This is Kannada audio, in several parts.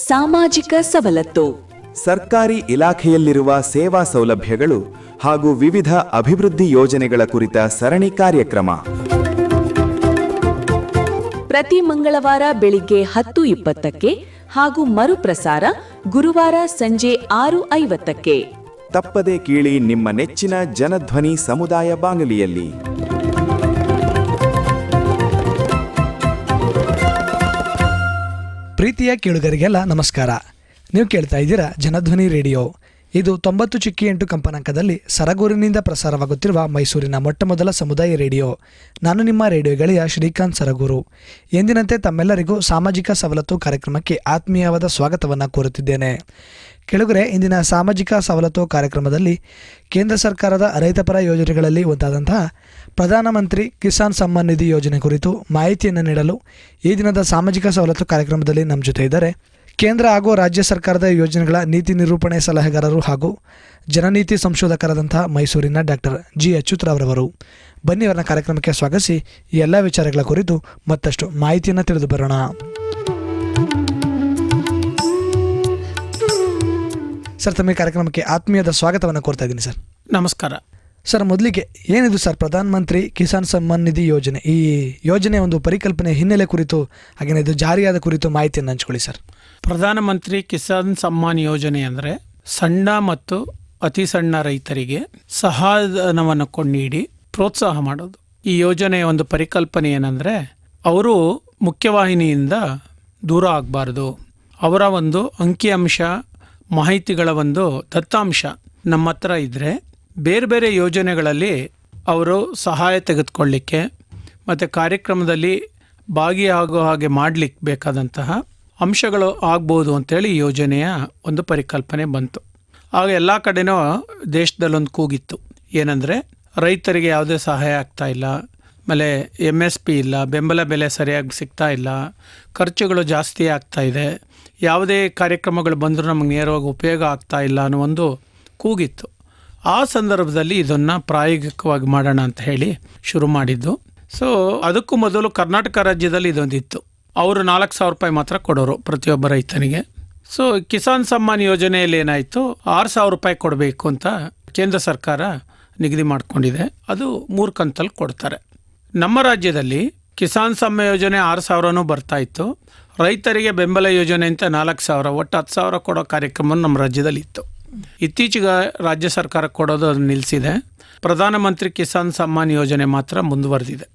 ಸಾಮಾಜಿಕ ಸವಲತ್ತು. ಸರ್ಕಾರಿ ಇಲಾಖೆಯಲ್ಲಿರುವ ಸೇವಾ ಸೌಲಭ್ಯಗಳು ಹಾಗೂ ವಿವಿಧ ಅಭಿವೃದ್ಧಿ ಯೋಜನೆಗಳ ಕುರಿತ ಸರಣಿ ಕಾರ್ಯಕ್ರಮ. ಪ್ರತಿ ಮಂಗಳವಾರ ಬೆಳಿಗ್ಗೆ 10:20ಕ್ಕೆ ಹಾಗೂ ಮರುಪ್ರಸಾರ ಗುರುವಾರ ಸಂಜೆ 6:50ಕ್ಕೆ. ತಪ್ಪದೆ ಕೇಳಿ ನಿಮ್ಮ ನೆಚ್ಚಿನ ಜನಧ್ವನಿ ಸಮುದಾಯ ಬಾನುಲಿಯಲ್ಲಿ. ಪ್ರೀತಿಯ ಕೇಳುಗರಿಗೆಲ್ಲ ನಮಸ್ಕಾರ. ನೀವು ಕೇಳ್ತಾ ಇದ್ದೀರಾ ಜನಧ್ವನಿ ರೇಡಿಯೋ. ಇದು 90.8 ಕಂಪನಾಂಕದಲ್ಲಿ ಸರಗೂರಿನಿಂದ ಪ್ರಸಾರವಾಗುತ್ತಿರುವ ಮೈಸೂರಿನ ಮೊಟ್ಟಮೊದಲ ಸಮುದಾಯ ರೇಡಿಯೋ. ನಾನು ನಿಮ್ಮ ರೇಡಿಯೋ ಗೆಳೆಯ ಶ್ರೀಕಾಂತ್ ಸರಗೂರು. ಎಂದಿನಂತೆ ತಮ್ಮೆಲ್ಲರಿಗೂ ಸಾಮಾಜಿಕ ಸವಲತ್ತು ಕಾರ್ಯಕ್ರಮಕ್ಕೆ ಆತ್ಮೀಯವಾದ ಸ್ವಾಗತವನ್ನು ಕೋರುತ್ತಿದ್ದೇನೆ. ಕೆಳಗರೆ ಇಂದಿನ ಸಾಮಾಜಿಕ ಸವಲತ್ತು ಕಾರ್ಯಕ್ರಮದಲ್ಲಿ ಕೇಂದ್ರ ಸರ್ಕಾರದ ರೈತಪರ ಯೋಜನೆಗಳಲ್ಲಿ ಒಂದಾದಂತಹ ಪ್ರಧಾನಮಂತ್ರಿ ಕಿಸಾನ್ ಸಮ್ಮಾನ್ ನಿಧಿ ಯೋಜನೆ ಕುರಿತು ಮಾಹಿತಿಯನ್ನು ನೀಡಲು ಈ ದಿನದ ಸಾಮಾಜಿಕ ಸವಲತ್ತು ಕಾರ್ಯಕ್ರಮದಲ್ಲಿ ನಮ್ಮ ಜೊತೆ ಇದ್ದಾರೆ ಕೇಂದ್ರ ಹಾಗೂ ರಾಜ್ಯ ಸರ್ಕಾರದ ಯೋಜನೆಗಳ ನೀತಿ ನಿರೂಪಣೆ ಸಲಹೆಗಾರರು ಹಾಗೂ ಜನನೀತಿ ಸಂಶೋಧಕರಾದಂತಹ ಮೈಸೂರಿನ ಡಾಕ್ಟರ್ ಜಿ ಅಚ್ಯುತರವರು. ಬನ್ನಿ ಅವರನ್ನ ಕಾರ್ಯಕ್ರಮಕ್ಕೆ ಸ್ವಾಗತಿಸಿ ಈ ಎಲ್ಲ ವಿಚಾರಗಳ ಕುರಿತು ಮತ್ತಷ್ಟು ಮಾಹಿತಿಯನ್ನು ತಿಳಿದು ಬರೋಣ. ಸರ್, ತಮ್ಮ ಕಾರ್ಯಕ್ರಮಕ್ಕೆ ಆತ್ಮೀಯದ ಸ್ವಾಗತವನ್ನು ಕೋರ್ತಾ ಇದ್ದೀನಿ ಸರ್. ನಮಸ್ಕಾರ ಸರ್. ಮೊದಲಿಗೆ ಏನಿದು ಸರ್ ಪ್ರಧಾನ ಮಂತ್ರಿ ಕಿಸಾನ್ ಸಮ್ಮಾನ್ ನಿಧಿ ಯೋಜನೆ? ಈ ಯೋಜನೆ ಒಂದು ಪರಿಕಲ್ಪನೆ ಹಿನ್ನೆಲೆ ಕುರಿತು ಹಾಗೆ ಇದು ಜಾರಿಯಾದ ಕುರಿತು ಮಾಹಿತಿಯನ್ನು ಹಂಚ್ಕೊಳ್ಳಿ ಸರ್. ಪ್ರಧಾನಮಂತ್ರಿ ಕಿಸಾನ್ ಸಮ್ಮಾನ್ ಯೋಜನೆ ಅಂದರೆ ಸಣ್ಣ ಮತ್ತು ಅತಿ ಸಣ್ಣ ರೈತರಿಗೆ ಸಹಾಯಧನವನ್ನು ನೀಡಿ ಪ್ರೋತ್ಸಾಹ ಮಾಡೋದು. ಈ ಯೋಜನೆಯ ಒಂದು ಪರಿಕಲ್ಪನೆ ಏನಂದರೆ ಅವರು ಮುಖ್ಯವಾಹಿನಿಯಿಂದ ದೂರ ಆಗಬಾರ್ದು. ಅವರ ಒಂದು ಅಂಕಿಅಂಶ ಮಾಹಿತಿಗಳ ಒಂದು ದತ್ತಾಂಶ ನಮ್ಮ ಹತ್ರ ಇದ್ದರೆ ಬೇರೆ ಬೇರೆ ಯೋಜನೆಗಳಲ್ಲಿ ಅವರು ಸಹಾಯ ತೆಗೆದುಕೊಳ್ಳಿಕ್ಕೆ ಮತ್ತು ಕಾರ್ಯಕ್ರಮದಲ್ಲಿ ಭಾಗಿಯಾಗೋ ಹಾಗೆ ಮಾಡಲಿಕ್ಕೆ ಬೇಕಾದಂತಹ ಅಂಶಗಳು ಆಗ್ಬೋದು ಅಂತೇಳಿ ಈ ಯೋಜನೆಯ ಒಂದು ಪರಿಕಲ್ಪನೆ ಬಂತು. ಆಗ ಎಲ್ಲ ಕಡೆನೂ ದೇಶದಲ್ಲೊಂದು ಕೂಗಿತ್ತು, ಏನಂದರೆ ರೈತರಿಗೆ ಯಾವುದೇ ಸಹಾಯ ಆಗ್ತಾ ಇಲ್ಲ, ಆಮೇಲೆ MSP ಇಲ್ಲ, ಬೆಂಬಲ ಬೆಲೆ ಸರಿಯಾಗಿ ಸಿಗ್ತಾ ಇಲ್ಲ, ಖರ್ಚುಗಳು ಜಾಸ್ತಿ ಆಗ್ತಾ ಇದೆ, ಯಾವುದೇ ಕಾರ್ಯಕ್ರಮಗಳು ಬಂದರೂ ನಮಗೆ ನೇರವಾಗಿ ಉಪಯೋಗ ಆಗ್ತಾ ಇಲ್ಲ ಅನ್ನೋ ಒಂದು ಕೂಗಿತ್ತು. ಆ ಸಂದರ್ಭದಲ್ಲಿ ಇದನ್ನು ಪ್ರಾಯೋಗಿಕವಾಗಿ ಮಾಡೋಣ ಅಂತ ಹೇಳಿ ಶುರು ಮಾಡಿದ್ದು. ಸೊ ಅದಕ್ಕೂ ಮೊದಲು ಕರ್ನಾಟಕ ರಾಜ್ಯದಲ್ಲಿ ಇದೊಂದಿತ್ತು. ಅವರು 4,000 ರೂಪಾಯಿ ಮಾತ್ರ ಕೊಡೋರು ಪ್ರತಿಯೊಬ್ಬ ರೈತನಿಗೆ. ಸೊ ಕಿಸಾನ್ ಸಮ್ಮಾನ್ ಯೋಜನೆಯಲ್ಲಿ ಏನಾಯಿತು, 6,000 ರೂಪಾಯಿ ಕೊಡಬೇಕು ಅಂತ ಕೇಂದ್ರ ಸರ್ಕಾರ ನಿಗದಿ ಮಾಡಿಕೊಂಡಿದೆ. ಅದು 3 ಕಂತಲ್ಲಿ ಕೊಡ್ತಾರೆ. ನಮ್ಮ ರಾಜ್ಯದಲ್ಲಿ ಕಿಸಾನ್ ಸಮ್ಮಾನ್ ಯೋಜನೆ 6,000 ಬರ್ತಾ ಇತ್ತು. ರೈತರಿಗೆ ಬೆಂಬಲ ಯೋಜನೆ ಅಂತ 4,000, ಒಟ್ಟು 10,000 ಕೊಡೋ ಕಾರ್ಯಕ್ರಮ ನಮ್ಮ ರಾಜ್ಯದಲ್ಲಿ ಇತ್ತು. ಇತ್ತೀಚೆಗೆ ರಾಜ್ಯ ಸರ್ಕಾರ ಕೊಡೋದು ಅದು ನಿಲ್ಲಿಸಿದೆ. ಪ್ರಧಾನಮಂತ್ರಿ ಕಿಸಾನ್ ಸಮ್ಮಾನ್ ಯೋಜನೆ ಮಾತ್ರ ಮುಂದುವರೆದಿದೆ.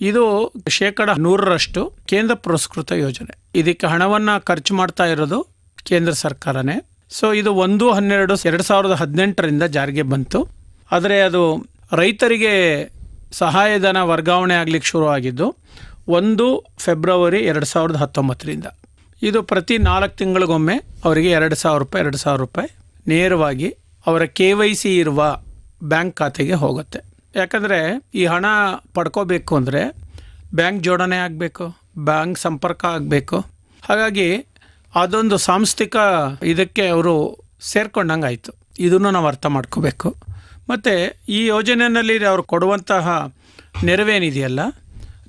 ಇದು 100% ಕೇಂದ್ರ ಪುರಸ್ಕೃತ ಯೋಜನೆ. ಇದಕ್ಕೆ ಹಣವನ್ನು ಖರ್ಚು ಮಾಡ್ತಾ ಇರೋದು ಕೇಂದ್ರ ಸರ್ಕಾರನೇ. ಸೊ ಇದು 1/12/2018 ಜಾರಿಗೆ ಬಂತು. ಆದರೆ ಅದು ರೈತರಿಗೆ ಸಹಾಯಧನ ವರ್ಗಾವಣೆ ಆಗಲಿಕ್ಕೆ ಶುರುವಾಗಿದ್ದು 1 ಫೆಬ್ರವರಿ 2019. ಇದು ಪ್ರತಿ 4 ತಿಂಗಳಿಗೊಮ್ಮೆ ಅವರಿಗೆ 2,000 ರೂಪಾಯಿ ನೇರವಾಗಿ ಅವರ KYC ಇರುವ ಬ್ಯಾಂಕ್ ಖಾತೆಗೆ ಹೋಗುತ್ತೆ. ಯಾಕಂದರೆ ಈ ಹಣ ಪಡ್ಕೋಬೇಕು ಅಂದರೆ ಬ್ಯಾಂಕ್ ಜೋಡಣೆ ಆಗಬೇಕು, ಬ್ಯಾಂಕ್ ಸಂಪರ್ಕ ಆಗಬೇಕು. ಹಾಗಾಗಿ ಅದೊಂದು ಸಾಂಸ್ಥಿಕ ಇದಕ್ಕೆ ಅವರು ಸೇರ್ಕೊಂಡಂಗೆ ಆಯಿತು. ಇದನ್ನು ನಾವು ಅರ್ಥ ಮಾಡ್ಕೋಬೇಕು. ಮತ್ತು ಈ ಯೋಜನೆಯಲ್ಲಿ ಅವರು ಕೊಡುವಂತಹ ನೆರವೇನಿದೆಯಲ್ಲ,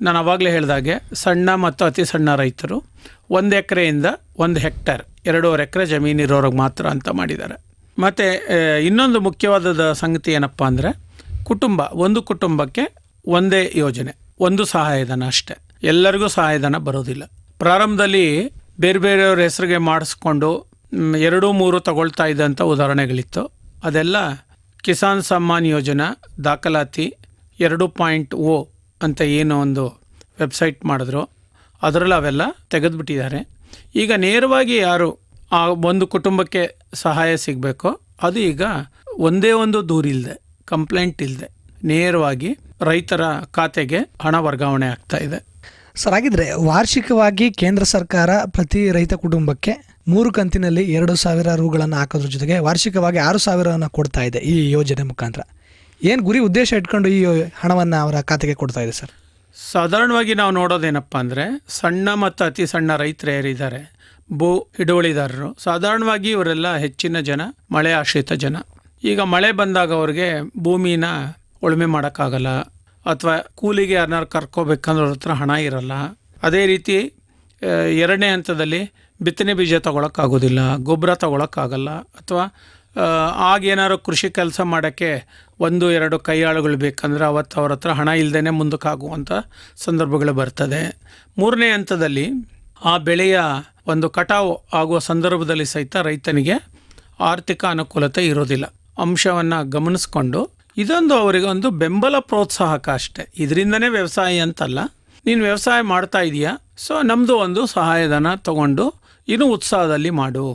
ನಾನು ಆವಾಗಲೇ ಹೇಳಿದಾಗೆ ಸಣ್ಣ ಮತ್ತು ಅತಿ ಸಣ್ಣ ರೈತರು 1 ಎಕರೆಯಿಂದ 1 ಹೆಕ್ಟೇರ್ 2.5 ಎಕರೆ ಜಮೀನಿರೋರಿಗೆ ಮಾತ್ರ ಅಂತ ಮಾಡಿದ್ದಾರೆ. ಮತ್ತು ಇನ್ನೊಂದು ಮುಖ್ಯವಾದ ಸಂಗತಿ ಏನಪ್ಪ ಅಂದರೆ ಒಂದು ಕುಟುಂಬಕ್ಕೆ ಒಂದೇ ಯೋಜನೆ, ಒಂದು ಸಹಾಯಧನ ಅಷ್ಟೇ. ಎಲ್ಲರಿಗೂ ಸಹಾಯಧನ ಬರೋದಿಲ್ಲ. ಪ್ರಾರಂಭದಲ್ಲಿ ಬೇರೆ ಬೇರೆಯವ್ರ ಹೆಸರಿಗೆ ಮಾಡಿಸ್ಕೊಂಡು 2-3 ತಗೊಳ್ತಾ ಇದ್ದಂಥ ಉದಾಹರಣೆಗಳಿತ್ತು. ಅದೆಲ್ಲ ಕಿಸಾನ್ ಸಮ್ಮಾನ್ ಯೋಜನಾ ದಾಖಲಾತಿ 2.0 ಅಂತ ಏನೋ ಒಂದು ವೆಬ್ಸೈಟ್ ಮಾಡಿದ್ರು, ಅದರಲ್ಲಿ ಅವೆಲ್ಲ ತೆಗೆದುಬಿಟ್ಟಿದ್ದಾರೆ. ಈಗ ನೇರವಾಗಿ ಯಾರು ಆ ಒಂದು ಕುಟುಂಬಕ್ಕೆ ಸಹಾಯ ಸಿಗಬೇಕೋ ಅದು ಈಗ ಒಂದೇ ಒಂದು ದೂರಿಲ್ಲದೆ, ಕಂಪ್ಲೇಂಟ್ ಇಲ್ಲದೆ ನೇರವಾಗಿ ರೈತರ ಖಾತೆಗೆ ಹಣ ವರ್ಗಾವಣೆ ಆಗ್ತಾ ಇದೆ. ಸರ್, ಹಾಗಿದ್ರೆ ವಾರ್ಷಿಕವಾಗಿ ಕೇಂದ್ರ ಸರ್ಕಾರ ಪ್ರತಿ ರೈತ ಕುಟುಂಬಕ್ಕೆ 3 ಕಂತಿನಲ್ಲಿ 2,000 ರೂಗಳನ್ನು ಹಾಕೋದ್ರ ಜೊತೆಗೆ ವಾರ್ಷಿಕವಾಗಿ 6,000 ಕೊಡ್ತಾ ಇದೆ ಈ ಯೋಜನೆ ಮುಖಾಂತರ. ಏನು ಗುರಿ ಉದ್ದೇಶ ಇಟ್ಕೊಂಡು ಈ ಹಣವನ್ನು ಅವರ ಖಾತೆಗೆ ಕೊಡ್ತಾ ಇದೆ ಸರ್? ಸಾಧಾರಣವಾಗಿ ನಾವು ನೋಡೋದೇನಪ್ಪ ಅಂದರೆ ಸಣ್ಣ ಮತ್ತು ಅತಿ ಸಣ್ಣ ರೈತರು ಯಾರಿದ್ದಾರೆ, ಹಿಡುವಳಿದಾರರು, ಸಾಧಾರಣವಾಗಿ ಇವರೆಲ್ಲ ಹೆಚ್ಚಿನ ಜನ ಮಳೆ ಆಶ್ರಿತ ಜನ. ಈಗ ಮಳೆ ಬಂದಾಗ ಅವ್ರಿಗೆ ಭೂಮಿನ ಉಳುಮೆ ಮಾಡೋಕ್ಕಾಗಲ್ಲ, ಅಥವಾ ಕೂಲಿಗೆ ಯಾರನ್ನಾರು ಕರ್ಕೋಬೇಕಂದ್ರೆ ಅವ್ರ ಹತ್ರ ಹಣ ಇರಲ್ಲ. ಅದೇ ರೀತಿ ಎರಡನೇ ಹಂತದಲ್ಲಿ ಬಿತ್ತನೆ ಬೀಜ ತೊಗೊಳಕ್ಕಾಗೋದಿಲ್ಲ, ಗೊಬ್ಬರ ತೊಗೊಳಕ್ಕಾಗಲ್ಲ, ಅಥವಾ ಆಗೇನಾದ್ರು ಕೃಷಿ ಕೆಲಸ ಮಾಡೋಕ್ಕೆ 1-2 ಕೈಯಾಳುಗಳು ಬೇಕಂದ್ರೆ ಅವತ್ತು ಅವ್ರ ಹತ್ರ ಹಣ ಇಲ್ಲದೇ ಮುಂದಕ್ಕಾಗುವಂಥ ಸಂದರ್ಭಗಳು ಬರ್ತದೆ. 3ನೇ ಹಂತದಲ್ಲಿ ಆ ಬೆಳೆಯ ಒಂದು ಕಟಾವು ಆಗುವ ಸಂದರ್ಭದಲ್ಲಿ ಸಹಿತ ರೈತನಿಗೆ ಆರ್ಥಿಕ ಅನುಕೂಲತೆ ಇರೋದಿಲ್ಲ. ಅಂಶವನ್ನು ಗಮನಿಸ್ಕೊಂಡು ಇದೊಂದು ಅವರಿಗೆ ಒಂದು ಬೆಂಬಲ ಪ್ರೋತ್ಸಾಹಕ ಅಷ್ಟೇ. ಇದರಿಂದನೇ ವ್ಯವಸಾಯ ಅಂತಲ್ಲ, ನೀನು ವ್ಯವಸಾಯ ಮಾಡ್ತಾ ಇದೀಯಾ, ಸೊ ನಮ್ಮದು ಒಂದು ಸಹಾಯಧನ ತಗೊಂಡು ಇನ್ನೂ ಉತ್ಸಾಹದಲ್ಲಿ ಮಾಡು.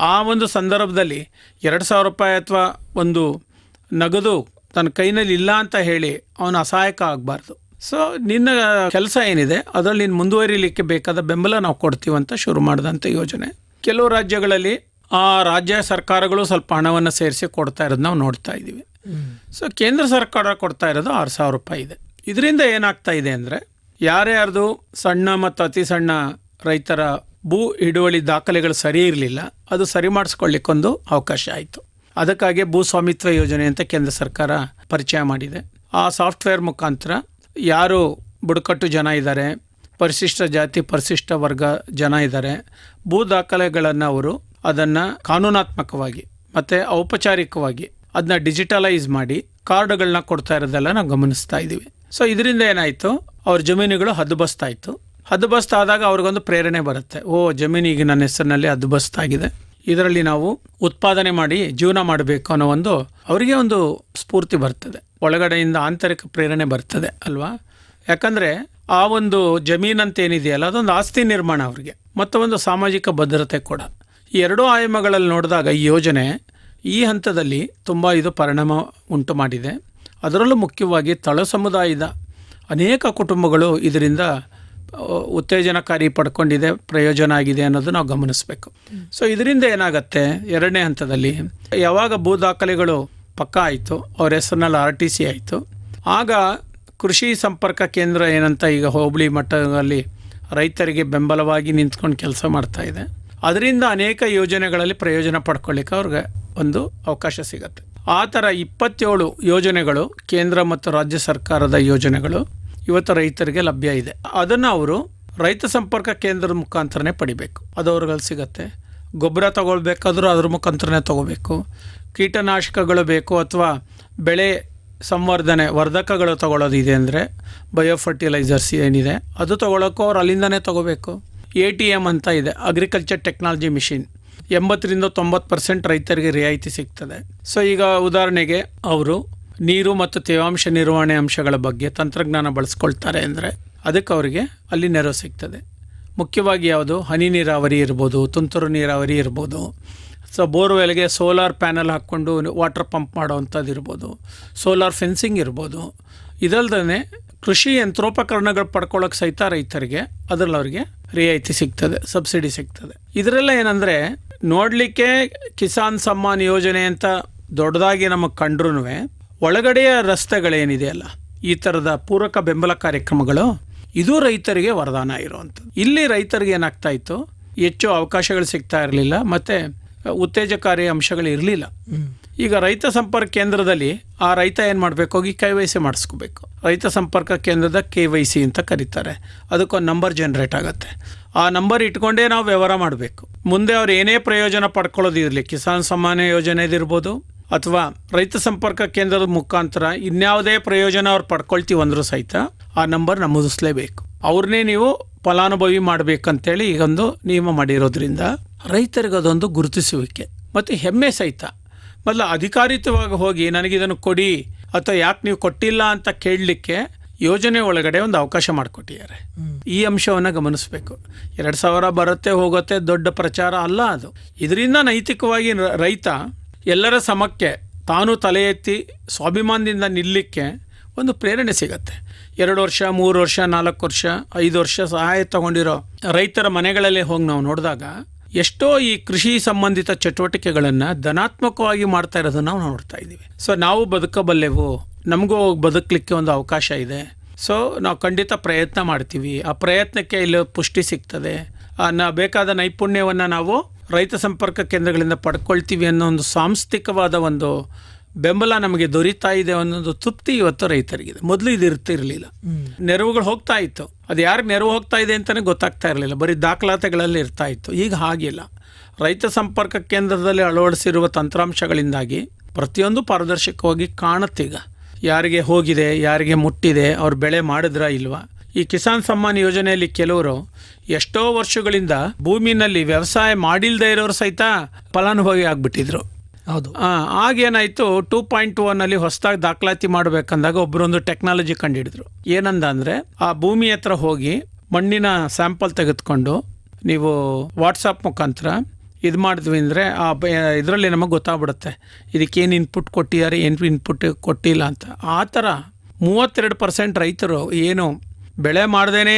ಆ ಒಂದು ಸಂದರ್ಭದಲ್ಲಿ 2,000 ರೂಪಾಯಿ ಅಥವಾ ಒಂದು ನಗದು ತನ್ನ ಕೈನಲ್ಲಿ ಇಲ್ಲ ಅಂತ ಹೇಳಿ ಅವನು ಅಸಹಾಯಕ ಆಗಬಾರ್ದು. ಸೊ ನಿನ್ನ ಕೆಲಸ ಏನಿದೆ ಅದರಲ್ಲಿ ನೀನು ಮುಂದುವರಿಲಿಕ್ಕೆ ಬೇಕಾದ ಬೆಂಬಲ ನಾವು ಕೊಡ್ತೀವಂತ ಶುರು ಮಾಡಿದಂಥ ಯೋಜನೆ. ಕೆಲವು ರಾಜ್ಯಗಳಲ್ಲಿ ಆ ರಾಜ್ಯ ಸರ್ಕಾರಗಳು ಸ್ವಲ್ಪ ಹಣವನ್ನು ಸೇರಿಸಿ ಕೊಡ್ತಾ ಇರೋದು ನಾವು ನೋಡ್ತಾ ಇದ್ದೀವಿ. ಸೊ ಕೇಂದ್ರ ಸರ್ಕಾರ ಕೊಡ್ತಾ ಇರೋದು 6,000 ರೂಪಾಯಿ ಇದೆ. ಇದರಿಂದ ಏನಾಗ್ತಾ ಇದೆ ಅಂದರೆ ಯಾರ್ಯಾರ್ದು ಸಣ್ಣ ಮತ್ತು ಅತಿ ಸಣ್ಣ ರೈತರ ಭೂ ಹಿಡುವಳಿ ದಾಖಲೆಗಳು ಸರಿ ಇರಲಿಲ್ಲ, ಅದು ಸರಿ ಮಾಡಿಸ್ಕೊಳ್ಳಿಕ್ಕೊಂದು ಅವಕಾಶ ಆಯಿತು. ಅದಕ್ಕಾಗಿ ಭೂಸ್ವಾಮಿತ್ವ ಯೋಜನೆ ಅಂತ ಕೇಂದ್ರ ಸರ್ಕಾರ ಪರಿಚಯ ಮಾಡಿದೆ. ಆ ಸಾಫ್ಟ್ವೇರ್ ಮುಖಾಂತರ ಯಾರು ಬುಡಕಟ್ಟು ಜನ ಇದ್ದಾರೆ, ಪರಿಶಿಷ್ಟ ಜಾತಿ ಪರಿಶಿಷ್ಟ ವರ್ಗ ಜನ ಇದ್ದಾರೆ, ಭೂ ದಾಖಲೆಗಳನ್ನು ಅವರು ಅದನ್ನು ಕಾನೂನಾತ್ಮಕವಾಗಿ ಮತ್ತು ಔಪಚಾರಿಕವಾಗಿ ಅದನ್ನ ಡಿಜಿಟಲೈಸ್ ಮಾಡಿ ಕಾರ್ಡ್ಗಳನ್ನ ಕೊಡ್ತಾ ಇರೋದೆಲ್ಲ ನಾವು ಗಮನಿಸ್ತಾ ಇದ್ದೀವಿ. ಸೊ ಇದರಿಂದ ಏನಾಯಿತು, ಅವ್ರ ಜಮೀನುಗಳು ಹದ್ದುಬಸ್ತಾಯಿತು. ಹದ್ದುಬಸ್ತಾದಾಗ ಅವ್ರಿಗೊಂದು ಪ್ರೇರಣೆ ಬರುತ್ತೆ, ಜಮೀನಿಗೆ ನನ್ನ ಹೆಸರಿನಲ್ಲಿ ಹದ್ದುಬಸ್ತಾಗಿದೆ, ಇದರಲ್ಲಿ ನಾವು ಉತ್ಪಾದನೆ ಮಾಡಿ ಜೀವನ ಮಾಡಬೇಕು ಅನ್ನೋ ಒಂದು ಅವರಿಗೆ ಒಂದು ಸ್ಫೂರ್ತಿ ಬರ್ತದೆ, ಒಳಗಡೆಯಿಂದ ಆಂತರಿಕ ಪ್ರೇರಣೆ ಬರ್ತದೆ ಅಲ್ವಾ. ಯಾಕಂದರೆ ಆ ಒಂದು ಜಮೀನಂತ ಏನಿದೆಯಲ್ಲ ಅದೊಂದು ಆಸ್ತಿ ನಿರ್ಮಾಣ ಅವ್ರಿಗೆ ಮತ್ತು ಒಂದು ಸಾಮಾಜಿಕ ಭದ್ರತೆ ಕೂಡ. ಈ 2 ಆಯಾಮಗಳಲ್ಲಿ ನೋಡಿದಾಗ ಈ ಯೋಜನೆ ಈ ಹಂತದಲ್ಲಿ ತುಂಬ ಇದು ಪರಿಣಾಮ ಉಂಟು ಮಾಡಿದೆ. ಅದರಲ್ಲೂ ಮುಖ್ಯವಾಗಿ ತಳ ಸಮುದಾಯದ ಅನೇಕ ಕುಟುಂಬಗಳು ಇದರಿಂದ ಉತ್ತೇಜನಕಾರಿ ಪಡ್ಕೊಂಡಿದೆ, ಪ್ರಯೋಜನ ಆಗಿದೆ ಅನ್ನೋದು ನಾವು ಗಮನಿಸಬೇಕು. ಸೊ ಇದರಿಂದ ಏನಾಗುತ್ತೆ, 2ನೇ ಹಂತದಲ್ಲಿ ಯಾವಾಗ ಭೂ ದಾಖಲೆಗಳು ಪಕ್ಕ ಆಯಿತು, ಅವ್ರ ಹೆಸರಿನಲ್ಲಿ RTC ಆಯಿತು, ಆಗ ಕೃಷಿ ಸಂಪರ್ಕ ಕೇಂದ್ರ ಏನಂತ ಈಗ ಹೋಬಳಿ ಮಟ್ಟದಲ್ಲಿ ರೈತರಿಗೆ ಬೆಂಬಲವಾಗಿ ನಿಂತ್ಕೊಂಡು ಕೆಲಸ ಮಾಡ್ತಾ ಇದೆ. ಅದರಿಂದ ಅನೇಕ ಯೋಜನೆಗಳಲ್ಲಿ ಪ್ರಯೋಜನ ಪಡ್ಕೊಳ್ಳಿಕ್ಕೆ ಅವ್ರಿಗೆ ಒಂದು ಅವಕಾಶ ಸಿಗುತ್ತೆ. ಆ ಥರ 27 ಯೋಜನೆಗಳು, ಕೇಂದ್ರ ಮತ್ತು ರಾಜ್ಯ ಸರ್ಕಾರದ ಯೋಜನೆಗಳು ಇವತ್ತು ರೈತರಿಗೆ ಲಭ್ಯ ಇದೆ. ಅದನ್ನು ಅವರು ರೈತ ಸಂಪರ್ಕ ಕೇಂದ್ರದ ಮುಖಾಂತರನೇ ಪಡಿಬೇಕು, ಅದು ಅವ್ರಿಗೆ ಸಿಗತ್ತೆ. ಗೊಬ್ಬರ ತಗೊಳ್ಬೇಕಾದ್ರೂ ಅದ್ರ ಮುಖಾಂತರನೇ ತಗೋಬೇಕು. ಕೀಟನಾಶಕಗಳು ಬೇಕು ಅಥವಾ ಬೆಳೆ ಸಂವರ್ಧನೆ ವರ್ಧಕಗಳು ತಗೊಳ್ಳೋದಿದೆ ಅಂದರೆ ಬಯೋಫರ್ಟಿಲೈಸರ್ಸ್ ಏನಿದೆ ಅದು ತಗೊಳ್ಳೋಕ್ಕೂ ಅವ್ರು ಅಲ್ಲಿಂದನೇ ತಗೋಬೇಕು. ATM ಅಂತ ಇದೆ, ಅಗ್ರಿಕಲ್ಚರ್ ಟೆಕ್ನಾಲಜಿ ಮಿಷಿನ್, 80-90% ರೈತರಿಗೆ ರಿಯಾಯಿತಿ ಸಿಗ್ತದೆ. ಸೊ ಈಗ ಉದಾಹರಣೆಗೆ ಅವರು ನೀರು ಮತ್ತು ತೇವಾಂಶ ನಿರ್ವಹಣೆ ಅಂಶಗಳ ಬಗ್ಗೆ ತಂತ್ರಜ್ಞಾನ ಬಳಸ್ಕೊಳ್ತಾರೆ ಅಂದರೆ ಅದಕ್ಕೆ ಅವರಿಗೆ ಅಲ್ಲಿ ನೆರವು ಸಿಗ್ತದೆ. ಮುಖ್ಯವಾಗಿ ಯಾವುದು, ಹನಿ ನೀರಾವರಿ ಇರ್ಬೋದು, ತುಂತುರು ನೀರಾವರಿ ಇರ್ಬೋದು, ಸೊ ಬೋರ್ವೆಲ್ಗೆ ಸೋಲಾರ್ ಪ್ಯಾನಲ್ ಹಾಕ್ಕೊಂಡು ವಾಟರ್ ಪಂಪ್ ಮಾಡೋವಂಥದ್ದು ಇರ್ಬೋದು, ಸೋಲಾರ್ ಫೆನ್ಸಿಂಗ್ ಇರ್ಬೋದು. ಇದಲ್ದೇ ಕೃಷಿ ಯಂತ್ರೋಪಕರಣಗಳು ಪಡ್ಕೊಳ್ಳೋಕೆ ಸಹಿತ ರೈತರಿಗೆ ಅದರಲ್ಲಿ ಅವರಿಗೆ ರಿಯಾಯಿತಿ ಸಿಗ್ತದೆ, ಸಬ್ಸಿಡಿ ಸಿಗ್ತದೆ. ಇದರೆಲ್ಲ ಏನಂದರೆ ನೋಡಲಿಕ್ಕೆ ಕಿಸಾನ್ ಸಮ್ಮಾನ್ ಯೋಜನೆ ಅಂತ ದೊಡ್ಡದಾಗಿ ನಮಗೆ ಕಂಡ್ರೂ ಒಳಗಡೆಯ ರಸ್ತೆಗಳೇನಿದೆಯಲ್ಲ, ಈ ಥರದ ಪೂರಕ ಬೆಂಬಲ ಕಾರ್ಯಕ್ರಮಗಳು ಇದು ರೈತರಿಗೆ ವರದಾನ ಇರುವಂಥದ್ದು. ಇಲ್ಲಿ ರೈತರಿಗೆ ಏನಾಗ್ತಾ ಇತ್ತು, ಹೆಚ್ಚು ಅವಕಾಶಗಳು ಸಿಗ್ತಾ ಇರಲಿಲ್ಲ ಮತ್ತು ಉತ್ತೇಜಕಾರಿ ಅಂಶಗಳು ಇರಲಿಲ್ಲ. ಈಗ ರೈತ ಸಂಪರ್ಕ ಕೇಂದ್ರದಲ್ಲಿ ಆ ರೈತ ಏನು ಮಾಡಬೇಕು, ಹೋಗಿ KYC ಮಾಡಿಸ್ಕೋಬೇಕು. ರೈತ ಸಂಪರ್ಕ ಕೇಂದ್ರದ KYC ಅಂತ ಕರೀತಾರೆ. ಅದಕ್ಕೊಂದು ನಂಬರ್ ಜನ್ರೇಟ್ ಆಗುತ್ತೆ. ಆ ನಂಬರ್ ಇಟ್ಕೊಂಡೇ ನಾವು ವ್ಯವಹಾರ ಮಾಡಬೇಕು. ಮುಂದೆ ಅವ್ರು ಏನೇ ಪ್ರಯೋಜನ ಪಡ್ಕೊಳ್ಳೋದಿರಲಿ, ಕಿಸಾನ್ ಸಮ್ಮಾನ ಯೋಜನೆದಿರ್ಬೋದು ಅಥವಾ ರೈತ ಸಂಪರ್ಕ ಕೇಂದ್ರದ ಮುಖಾಂತರ ಇನ್ಯಾವುದೇ ಪ್ರಯೋಜನ ಅವ್ರು ಪಡ್ಕೊಳ್ತೀವಂದ್ರೂ ಸಹಿತ ಆ ನಂಬರ್ ನಮೂದಿಸಲೇಬೇಕು. ಅವ್ರನ್ನೇ ನೀವು ಫಲಾನುಭವಿ ಮಾಡಬೇಕಂತೇಳಿ ಈಗೊಂದು ನಿಯಮ ಮಾಡಿರೋದ್ರಿಂದ ರೈತರಿಗೆ ಅದೊಂದು ಗುರುತಿಸುವಿಕೆ ಮತ್ತು ಹೆಮ್ಮೆ ಸಹಿತ. ಮೊದಲು ಅಧಿಕಾರಿತವಾಗಿ ಹೋಗಿ ನನಗಿದನ್ನು ಕೊಡಿ ಅಥವಾ ಯಾಕೆ ನೀವು ಕೊಟ್ಟಿಲ್ಲ ಅಂತ ಕೇಳಲಿಕ್ಕೆ ಯೋಜನೆ ಒಳಗಡೆ ಒಂದು ಅವಕಾಶ ಮಾಡಿಕೊಟ್ಟಿದ್ದಾರೆ. ಈ ಅಂಶವನ್ನು ಗಮನಿಸಬೇಕು. 2,000 ಬರುತ್ತೆ ಹೋಗುತ್ತೆ ದೊಡ್ಡ ಪ್ರಚಾರ ಅಲ್ಲ ಅದು. ಇದರಿಂದ ನೈತಿಕವಾಗಿ ರೈತ ಎಲ್ಲರ ಸಮಕ್ಕೆ ತಾನು ತಲೆ ಎತ್ತಿ ಸ್ವಾಭಿಮಾನದಿಂದ ನಿಲ್ಲಕ್ಕೆ ಒಂದು ಪ್ರೇರಣೆ ಸಿಗತ್ತೆ. 2 ವರ್ಷ 3 ವರ್ಷ 4 ವರ್ಷ 5 ವರ್ಷ ಸಹಾಯ ತಗೊಂಡಿರೋ ರೈತರ ಮನೆಗಳಲ್ಲಿ ಹೋಗಿ ನಾವು ನೋಡಿದಾಗ ಎಷ್ಟೋ ಈ ಕೃಷಿ ಸಂಬಂಧಿತ ಚಟುವಟಿಕೆಗಳನ್ನು ಧನಾತ್ಮಕವಾಗಿ ಮಾಡ್ತಾ ಇರೋದನ್ನು ನಾವು ನೋಡ್ತಾ ಇದ್ದೀವಿ. ಸೊ ನಾವು ಬದುಕಬಲ್ಲೆವು, ನಮಗೂ ಬದುಕಲಿಕ್ಕೆ ಒಂದು ಅವಕಾಶ ಇದೆ. ಸೊ ನಾವು ಖಂಡಿತ ಪ್ರಯತ್ನ ಮಾಡ್ತೀವಿ, ಆ ಪ್ರಯತ್ನಕ್ಕೆ ಇಲ್ಲಿ ಪುಷ್ಟಿ ಸಿಗ್ತದೆ, ಬೇಕಾದ ನೈಪುಣ್ಯವನ್ನು ನಾವು ರೈತ ಸಂಪರ್ಕ ಕೇಂದ್ರಗಳಿಂದ ಪಡ್ಕೊಳ್ತೀವಿ ಅನ್ನೋ ಒಂದು ಸಾಂಸ್ಥಿಕವಾದ ಒಂದು ಬೆಂಬಲ ನಮಗೆ ದೊರೀತಾ ಇದೆ ಅನ್ನೋದು ತೃಪ್ತಿ ಇವತ್ತು ರೈತರಿಗಿದೆ. ಮೊದಲು ಇದು ಇರ್ತಿರ್ಲಿಲ್ಲ. ನೆರವುಗಳು ಹೋಗ್ತಾ ಇತ್ತು, ಅದು ಯಾರಿಗೆ ನೆರವು ಹೋಗ್ತಾ ಇದೆ ಅಂತಲೇ ಗೊತ್ತಾಗ್ತಾ ಇರಲಿಲ್ಲ, ಬರೀ ದಾಖಲಾತಿಗಳಲ್ಲಿ ಇರ್ತಾ ಇತ್ತು. ಈಗ ಹಾಗಿಲ್ಲ. ರೈತ ಸಂಪರ್ಕ ಕೇಂದ್ರದಲ್ಲಿ ಅಳವಡಿಸಿರುವ ತಂತ್ರಾಂಶಗಳಿಂದಾಗಿ ಪ್ರತಿಯೊಂದು ಪಾರದರ್ಶಕವಾಗಿ ಕಾಣುತ್ತೀಗ. ಯಾರಿಗೆ ಹೋಗಿದೆ, ಯಾರಿಗೆ ಮುಟ್ಟಿದೆ, ಅವ್ರು ಬೆಳೆ ಮಾಡಿದ್ರಾ ಇಲ್ವಾ. ಈ ಕಿಸಾನ್ ಸಮ್ಮಾನ್ ಯೋಜನೆಯಲ್ಲಿ ಕೆಲವರು ಎಷ್ಟೋ ವರ್ಷಗಳಿಂದ ಭೂಮಿನಲ್ಲಿ ವ್ಯವಸಾಯ ಮಾಡಿಲ್ಲದೆ ಇರೋರು ಸಹಿತ ಫಲಾನುಭವಿ ಆಗ್ಬಿಟ್ಟಿದ್ರು. ಹೌದು. ಆಗೇನಾಯಿತು, 2.1 ಹೊಸದಾಗಿ ದಾಖಲಾತಿ ಮಾಡಬೇಕಂದಾಗ ಒಬ್ಬರೊಂದು ಟೆಕ್ನಾಲಜಿ ಕಂಡುಹಿಡಿದ್ರು. ಏನಂದ ಅಂದರೆ, ಆ ಭೂಮಿ ಹತ್ರ ಹೋಗಿ ಮಣ್ಣಿನ ಸ್ಯಾಂಪಲ್ ತೆಗೆದುಕೊಂಡು ನೀವು ವಾಟ್ಸಪ್ ಮುಖಾಂತರ ಇದು ಮಾಡಿದ್ವಿ ಅಂದರೆ ಇದರಲ್ಲಿ ನಮಗೆ ಗೊತ್ತಾಗ್ಬಿಡುತ್ತೆ ಇದಕ್ಕೇನು ಇನ್ಪುಟ್ ಕೊಟ್ಟಿದ್ದಾರೆ, ಏನು ಇನ್ಪುಟ್ ಕೊಟ್ಟಿಲ್ಲ ಅಂತ. ಆ ಥರ 32% ರೈತರು ಏನು ಬೆಳೆ ಮಾಡ್ದೇ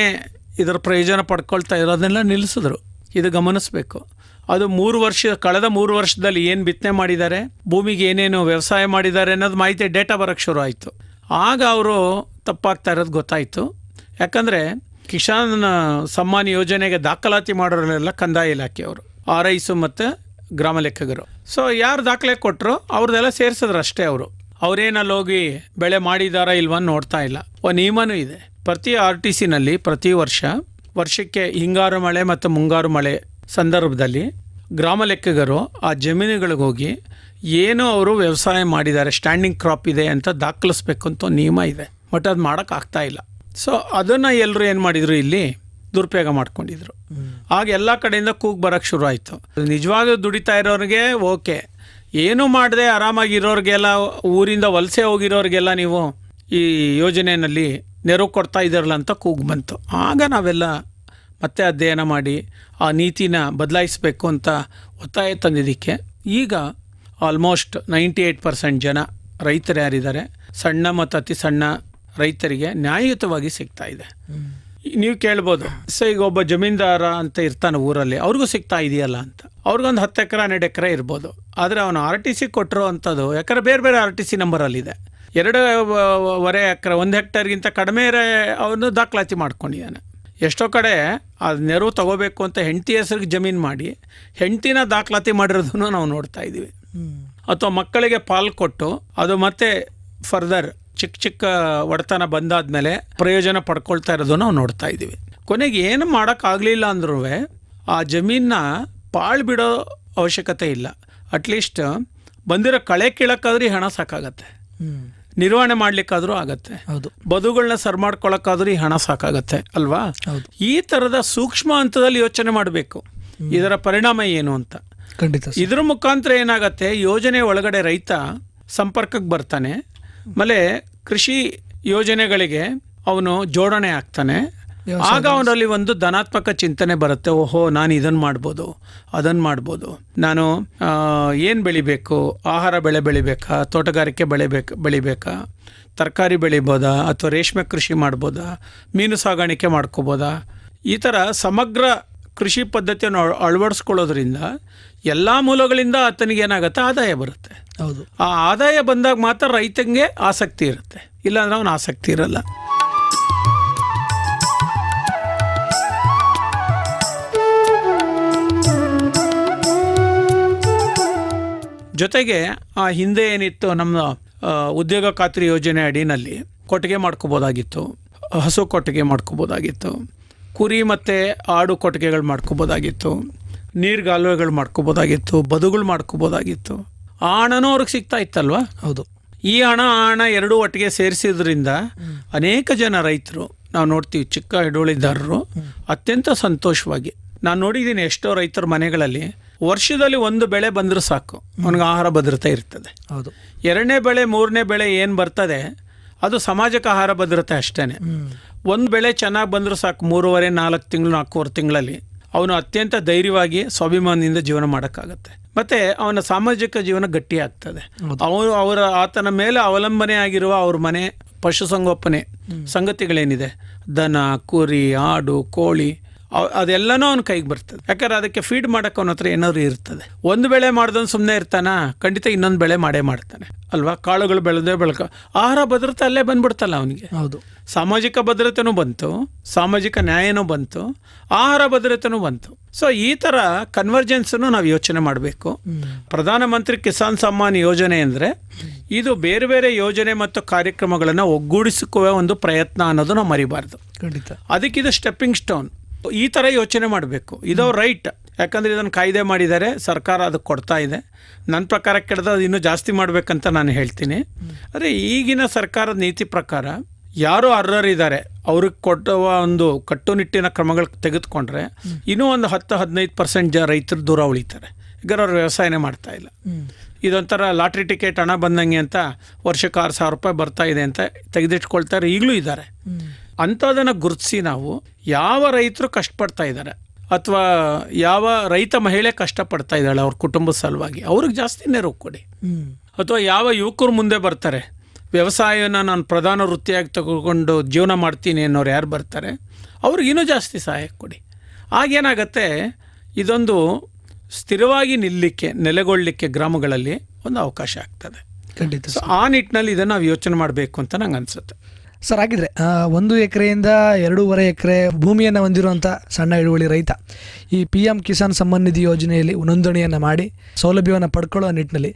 ಇದರ ಪ್ರಯೋಜನ ಪಡ್ಕೊಳ್ತಾ ಇರೋದನ್ನೆಲ್ಲ ನಿಲ್ಲಿಸಿದ್ರು. ಇದು ಗಮನಿಸಬೇಕು. ಅದು ಕಳೆದ 3 ವರ್ಷದಲ್ಲಿ ಏನು ಬಿತ್ತನೆ ಮಾಡಿದ್ದಾರೆ, ಭೂಮಿಗೆ ಏನೇನು ವ್ಯವಸಾಯ ಮಾಡಿದ್ದಾರೆ ಅನ್ನೋದು ಮಾಹಿತಿ ಡೇಟಾ ಬರೋಕ್ಕೆ ಶುರು ಆಯಿತು. ಆಗ ಅವರು ತಪ್ಪಾಗ್ತಾ ಇರೋದು ಗೊತ್ತಾಯಿತು. ಯಾಕಂದರೆ ಕಿಸಾನ್ ಸಮ್ಮಾನ್ ಯೋಜನೆಗೆ ದಾಖಲಾತಿ ಮಾಡೋರೆಲ್ಲ ಕಂದಾಯ ಇಲಾಖೆಯವರು, RIs ಮತ್ತು ಗ್ರಾಮ ಲೆಕ್ಕಗರು. ಸೊ ಯಾರು ದಾಖಲೆ ಕೊಟ್ಟರು ಅವ್ರದ್ದೆಲ್ಲ ಸೇರಿಸಿದ್ರು ಅಷ್ಟೇ. ಅವರೇನಲ್ಲಿ ಹೋಗಿ ಬೆಳೆ ಮಾಡಿದಾರಾ ಇಲ್ವಾ ನೋಡ್ತಾ ಇಲ್ಲ. ಒಂದು ನಿಯಮನೂ ಇದೆ, ಪ್ರತಿ RTCನಲ್ಲಿ ಪ್ರತಿ ವರ್ಷಕ್ಕೆ ಹಿಂಗಾರು ಮಳೆ ಮತ್ತು ಮುಂಗಾರು ಮಳೆ ಸಂದರ್ಭದಲ್ಲಿ ಗ್ರಾಮ ಲೆಕ್ಕಗರು ಆ ಜಮೀನುಗಳಿಗೆ ಹೋಗಿ ಏನು ಅವರು ವ್ಯವಸಾಯ ಮಾಡಿದ್ದಾರೆ, ಸ್ಟ್ಯಾಂಡಿಂಗ್ ಕ್ರಾಪ್ ಇದೆ ಅಂತ ದಾಖಲಿಸ್ಬೇಕು ಅಂತ ನಿಯಮ ಇದೆ. ಬಟ್ ಅದು ಮಾಡೋಕ್ಕಾಗ್ತಾ ಇಲ್ಲ. ಸೊ ಅದನ್ನು ಎಲ್ಲರೂ ಏನು ಮಾಡಿದರು, ಇಲ್ಲಿ ದುರುಪಯೋಗ ಮಾಡ್ಕೊಂಡಿದ್ರು. ಆಗ ಎಲ್ಲ ಕಡೆಯಿಂದ ಕೂಗು ಬರೋಕ್ಕೆ ಶುರು ಆಯಿತು. ನಿಜವಾಗ್ಲೂ ದುಡಿತಾ ಇರೋರಿಗೆ ಓಕೆ, ಏನೂ ಮಾಡದೆ ಆರಾಮಾಗಿರೋರಿಗೆಲ್ಲ, ಊರಿಂದ ವಲಸೆ ಹೋಗಿರೋರಿಗೆಲ್ಲ ನೀವು ಈ ಯೋಜನೆಯಲ್ಲಿ ನೆರವು ಕೊಡ್ತಾ ಇದ್ದಾರಲ್ಲ ಅಂತ ಕೂಗು ಬಂತು. ಆಗ ನಾವೆಲ್ಲ ಮತ್ತೆ ಅಧ್ಯಯನ ಮಾಡಿ ಆ ನೀತಿನ ಬದಲಾಯಿಸಬೇಕು ಅಂತ ಒತ್ತಾಯ ತಂದಿದ್ದಕ್ಕೆ ಈಗ ಆಲ್ಮೋಸ್ಟ್ 98% ಜನ ರೈತರು ಯಾರಿದ್ದಾರೆ, ಸಣ್ಣ ಮತ್ತು ಅತಿ ಸಣ್ಣ ರೈತರಿಗೆ ನ್ಯಾಯಯುತವಾಗಿ ಸಿಗ್ತಾ ಇದೆ. ನೀವು ಕೇಳ್ಬೋದು, ಸೊ ಈಗ ಒಬ್ಬ ಜಮೀನ್ದಾರ ಅಂತ ಇರ್ತಾನೆ ಊರಲ್ಲಿ, ಅವ್ರಿಗೂ ಸಿಗ್ತಾ ಇದೆಯಲ್ಲ ಅಂತ. ಅವ್ರಿಗೊಂದು 10 ಎಕರೆ 12 ಎಕರೆ ಇರ್ಬೋದು. ಆದರೆ ಅವನು RTC ಕೊಟ್ಟಿರೋ ಅಂಥದ್ದು, ಯಾಕಂದರೆ ಬೇರೆ ಬೇರೆ RTC ನಂಬರಲ್ಲಿದೆ. 2.5 ಎಕರೆ 1 ಹೆಕ್ಟೇರ್ಗಿಂತ ಕಡಿಮೆ ಅವನು ದಾಖಲಾತಿ ಮಾಡ್ಕೊಂಡಿದ್ದಾನೆ. ಎಷ್ಟೋ ಕಡೆ ಆ ನೆರವು ತಗೋಬೇಕು ಅಂತ ಹೆಂಡತಿ ಹೆಸರಿಗೆ ಜಮೀನು ಮಾಡಿ ಹೆಂಡತಿನ ದಾಖಲಾತಿ ಮಾಡಿರೋದನ್ನು ನಾವು ನೋಡ್ತಾ ಇದ್ದೀವಿ. ಅಥವಾ ಮಕ್ಕಳಿಗೆ ಪಾಲು ಕೊಟ್ಟು ಅದು ಮತ್ತೆ ಫರ್ದರ್ ಚಿಕ್ಕ ಒಡೆತನ ಬಂದಾದ್ಮೇಲೆ ಪ್ರಯೋಜನ ಪಡ್ಕೊಳ್ತಾ ಇರೋದು ನಾವು ನೋಡ್ತಾ ಇದ್ದೀವಿ. ಕೊನೆಗೆ ಏನು ಮಾಡೋಕ್ಕಾಗಲಿಲ್ಲ ಅಂದ್ರೂ ಆ ಜಮೀನನ್ನ ಪಾಳು ಬಿಡೋ ಅವಶ್ಯಕತೆ ಇಲ್ಲ. ಅಟ್ಲೀಸ್ಟ್ ಬಂದಿರೋ ಕಳೆ ಕೀಳಕ್ಕಾದ್ರೂ ಹಣ ಸಾಕಾಗತ್ತೆ, ನಿರ್ವಹಣೆ ಮಾಡ್ಲಿಕ್ಕಾದ್ರೂ ಆಗತ್ತೆ, ಬದುಗಳನ್ನ ಸರ್ ಮಾಡ್ಕೊಳಕ್ಕಾದ್ರೂ ಈ ಹಣ ಸಾಕಾಗತ್ತೆ ಅಲ್ವಾ. ಈ ಥರದ ಸೂಕ್ಷ್ಮ ಹಂತದಲ್ಲಿ ಯೋಚನೆ ಮಾಡಬೇಕು, ಇದರ ಪರಿಣಾಮ ಏನು ಅಂತ. ಖಂಡಿತ. ಇದ್ರ ಮುಖಾಂತರ ಏನಾಗತ್ತೆ, ಯೋಜನೆ ಒಳಗಡೆ ರೈತ ಸಂಪರ್ಕಕ್ಕೆ ಬರ್ತಾನೆ, ಆಮೇಲೆ ಕೃಷಿ ಯೋಜನೆಗಳಿಗೆ ಅವನು ಜೋಡಣೆ ಆಗ್ತಾನೆ. ಆಗ ಅವನಲ್ಲಿ ಒಂದು ಧನಾತ್ಮಕ ಚಿಂತನೆ ಬರುತ್ತೆ. ಓಹೋ, ನಾನು ಇದನ್ನು ಮಾಡ್ಬೋದು, ಅದನ್ನು ಮಾಡ್ಬೋದು, ನಾನು ಏನು ಬೆಳಿಬೇಕು, ಆಹಾರ ಬೆಳೆ ಬೆಳಿಬೇಕಾ, ತೋಟಗಾರಿಕೆ ಬೆಳಿಬೇಕಾ, ತರಕಾರಿ ಬೆಳಿಬೋದಾ, ಅಥವಾ ರೇಷ್ಮೆ ಕೃಷಿ ಮಾಡ್ಬೋದಾ, ಮೀನು ಸಾಗಾಣಿಕೆ ಮಾಡ್ಕೋಬೋದಾ. ಈ ಥರ ಸಮಗ್ರ ಕೃಷಿ ಪದ್ಧತಿಯನ್ನು ಅಳವಡಿಸ್ಕೊಳ್ಳೋದ್ರಿಂದ ಎಲ್ಲ ಮೂಲಗಳಿಂದ ಆತನಿಗೆ ಏನಾಗುತ್ತೆ, ಆದಾಯ ಬರುತ್ತೆ. ಹೌದು. ಆ ಆದಾಯ ಬಂದಾಗ ಮಾತ್ರ ರೈತಂಗೆ ಆಸಕ್ತಿ ಇರುತ್ತೆ, ಇಲ್ಲಾಂದ್ರೆ ಅವನ ಆಸಕ್ತಿ ಇರಲ್ಲ. ಜೊತೆಗೆ ಆ ಹಿಂದೆ ಏನಿತ್ತು, ನಮ್ಮ ಉದ್ಯೋಗ ಖಾತ್ರಿ ಯೋಜನೆ ಅಡಿನಲ್ಲಿ ಕೊಟ್ಟಿಗೆ ಮಾಡ್ಕೋಬೋದಾಗಿತ್ತು, ಹಸು ಕೊಟ್ಟಿಗೆ ಮಾಡ್ಕೋಬೋದಾಗಿತ್ತು, ಕುರಿ ಮತ್ತು ಆಡು ಕೊಟ್ಟಿಗೆಗಳು ಮಾಡ್ಕೋಬೋದಾಗಿತ್ತು, ನೀರ್ಗಾಲುವೆಗಳು ಮಾಡ್ಕೋಬೋದಾಗಿತ್ತು, ಬದುಗಳು ಮಾಡ್ಕೋಬೋದಾಗಿತ್ತು. ಆ ಹಣನೂ ಅವ್ರಿಗೆ ಸಿಗ್ತಾ ಇತ್ತಲ್ವ. ಹೌದು. ಈ ಹಣ ಎರಡೂ ಒಟ್ಟಿಗೆ ಸೇರಿಸಿದ್ರಿಂದ ಅನೇಕ ಜನ ರೈತರು ನಾವು ನೋಡ್ತೀವಿ, ಚಿಕ್ಕ ಹಿಡುವಳಿದಾರರು ಅತ್ಯಂತ ಸಂತೋಷವಾಗಿ. ನಾನು ನೋಡಿದ್ದೀನಿ ಎಷ್ಟೋ ರೈತರ ಮನೆಗಳಲ್ಲಿ ವರ್ಷದಲ್ಲಿ 1 ಬೆಳೆ ಬಂದರೂ ಸಾಕು, ಅವನಿಗೆ ಆಹಾರ ಭದ್ರತೆ ಇರ್ತದೆ. ಹೌದು. 2ನೇ ಬೆಳೆ 3ನೇ ಬೆಳೆ ಏನು ಬರ್ತದೆ ಅದು ಸಮಾಜಕ್ಕೆ ಆಹಾರ ಭದ್ರತೆ ಅಷ್ಟೇ. 1 ಬೆಳೆ ಚೆನ್ನಾಗಿ ಬಂದರೂ ಸಾಕು, 3.5-4 ತಿಂಗಳು 4 ತಿಂಗಳಲ್ಲಿ ಅವನು ಅತ್ಯಂತ ಧೈರ್ಯವಾಗಿ ಸ್ವಾಭಿಮಾನದಿಂದ ಜೀವನ ಮಾಡೋಕ್ಕಾಗತ್ತೆ. ಮತ್ತು ಅವನ ಸಾಮಾಜಿಕ ಜೀವನ ಗಟ್ಟಿ ಆಗ್ತದೆ. ಆತನ ಮೇಲೆ ಅವಲಂಬನೆ ಆಗಿರುವ ಅವ್ರ ಮನೆ ಪಶುಸಂಗೋಪನೆ ಸಂಗತಿಗಳೇನಿದೆ, ದನ, ಕುರಿ, ಆಡು, ಕೋಳಿ, ಅದೆಲ್ಲನೂ ಅವ್ನ ಕೈಗೆ ಬರ್ತದೆ. ಯಾಕಂದ್ರೆ ಅದಕ್ಕೆ ಫೀಡ್ ಮಾಡೋಕೆ ಅವನ ಹತ್ರ ಏನಾದ್ರು ಇರ್ತದೆ. ಒಂದು ಬೆಳೆ ಮಾಡ್ದವ್ನು ಸುಮ್ಮನೆ ಇರ್ತಾನ, ಖಂಡಿತ ಇನ್ನೊಂದು ಬೆಳೆ ಮಾಡೇ ಮಾಡ್ತಾನೆ ಅಲ್ವಾ. ಕಾಳುಗಳು ಬೆಳೆದೇ ಆಹಾರ ಭದ್ರತೆ ಅಲ್ಲೇ ಬಂದ್ಬಿಡ್ತಲ್ಲ ಅವನಿಗೆ. ಹೌದು, ಸಾಮಾಜಿಕ ಭದ್ರತೆನೂ ಬಂತು, ಸಾಮಾಜಿಕ ನ್ಯಾಯನೂ ಬಂತು, ಆಹಾರ ಭದ್ರತೆನೂ ಬಂತು. ಸೊ ಈ ಥರ ಕನ್ವರ್ಜೆನ್ಸನ್ನು ನಾವು ಯೋಚನೆ ಮಾಡಬೇಕು. ಪ್ರಧಾನಮಂತ್ರಿ ಕಿಸಾನ್ ಸಮ್ಮಾನ್ ಯೋಜನೆ ಅಂದರೆ ಇದು ಬೇರೆ ಬೇರೆ ಯೋಜನೆ ಮತ್ತು ಕಾರ್ಯಕ್ರಮಗಳನ್ನು ಒಗ್ಗೂಡಿಸಿಕೊಳ್ಳುವ ಒಂದು ಪ್ರಯತ್ನ ಅನ್ನೋದು ನಾವು ಮರಿಬಾರ್ದು. ಖಂಡಿತ. ಅದಕ್ಕಿದು ಸ್ಟೆಪ್ಪಿಂಗ್ ಸ್ಟೋನ್. ಈ ಥರ ಯೋಚನೆ ಮಾಡಬೇಕು. ಇದು ರೈಟ್. ಯಾಕಂದರೆ ಇದನ್ನು ಕಾಯ್ದೆ ಮಾಡಿದ್ದಾರೆ, ಸರ್ಕಾರ ಅದಕ್ಕೆ ಕೊಡ್ತಾ ಇದೆ. ನನ್ನ ಪ್ರಕಾರ ಕೆಡ್ದು ಅದು ಇನ್ನೂ ಜಾಸ್ತಿ ಮಾಡಬೇಕಂತ ನಾನು ಹೇಳ್ತೀನಿ. ಆದರೆ ಈಗಿನ ಸರ್ಕಾರದ ನೀತಿ ಪ್ರಕಾರ ಯಾರು ಅರ್ಹರಿದ್ದಾರೆ ಅವ್ರಿಗೆ ಕೊಡುವ ಒಂದು ಕಟ್ಟುನಿಟ್ಟಿನ ಕ್ರಮಗಳು ತೆಗೆದುಕೊಂಡ್ರೆ ಇನ್ನೂ ಒಂದು 10-15% ರೈತರು ದೂರ ಉಳಿತಾರೆ. ಈಗ ಅವ್ರು ವ್ಯವಸಾಯನೇ ಮಾಡ್ತಾ ಇಲ್ಲ. ಇದೊಂಥರ ಲಾಟ್ರಿ ಟಿಕೆಟ್ ಹಣ ಬಂದಂಗೆ ಅಂತ ವರ್ಷಕ್ಕೆ 6,000 ರೂಪಾಯಿ ಬರ್ತಾ ಇದೆ ಅಂತ ತೆಗೆದಿಟ್ಕೊಳ್ತಾರೆ, ಈಗಲೂ ಇದ್ದಾರೆ. ಅಂಥದನ್ನು ಗುರುತಿಸಿ ನಾವು ಯಾವ ರೈತರು ಕಷ್ಟಪಡ್ತಾ ಇದ್ದಾರೆ ಅಥವಾ ಯಾವ ರೈತ ಮಹಿಳೆ ಕಷ್ಟಪಡ್ತಾ ಇದ್ದಾಳೆ ಅವ್ರ ಕುಟುಂಬದ ಸಲುವಾಗಿ, ಅವ್ರಿಗೆ ಜಾಸ್ತಿ ನೆರವು ಕೊಡಿ. ಅಥವಾ ಯಾವ ಯುವಕರು ಮುಂದೆ ಬರ್ತಾರೆ, ವ್ಯವಸಾಯನ ನಾನು ಪ್ರಧಾನ ವೃತ್ತಿಯಾಗಿ ತಗೊಂಡು ಜೀವನ ಮಾಡ್ತೀನಿ ಅನ್ನೋರು ಯಾರು ಬರ್ತಾರೆ, ಅವ್ರಿಗೆ ಇನ್ನೂ ಜಾಸ್ತಿ ಸಹಾಯ ಕೊಡಿ. ಆಗೇನಾಗತ್ತೆ, ಇದೊಂದು ಸ್ಥಿರವಾಗಿ ನೆಲೆಗೊಳ್ಳಲಿಕ್ಕೆ ಗ್ರಾಮಗಳಲ್ಲಿ ಒಂದು ಅವಕಾಶ ಆಗ್ತದೆ. ಖಂಡಿತ. ಸೊ ಆ ನಿಟ್ಟಿನಲ್ಲಿ ಇದನ್ನು ನಾವು ಯೋಚನೆ ಮಾಡಬೇಕು ಅಂತ ನಂಗೆ ಅನಿಸುತ್ತೆ. ಸರ್, ಹಾಗಿದ್ರೆ 1 ಎಕರೆಯಿಂದ 2.5 ಎಕರೆ ಭೂಮಿಯನ್ನು ಹೊಂದಿರುವಂಥ ಸಣ್ಣ ಹಿಡುವಳಿ ರೈತ ಈ PM ಕಿಸಾನ್ ಸಮ್ಮಾನ್ ನಿಧಿ ಯೋಜನೆಯಲ್ಲಿ ನೋಂದಣಿಯನ್ನು ಮಾಡಿ ಸೌಲಭ್ಯವನ್ನು ಪಡ್ಕೊಳ್ಳೋ ನಿಟ್ಟಿನಲ್ಲಿ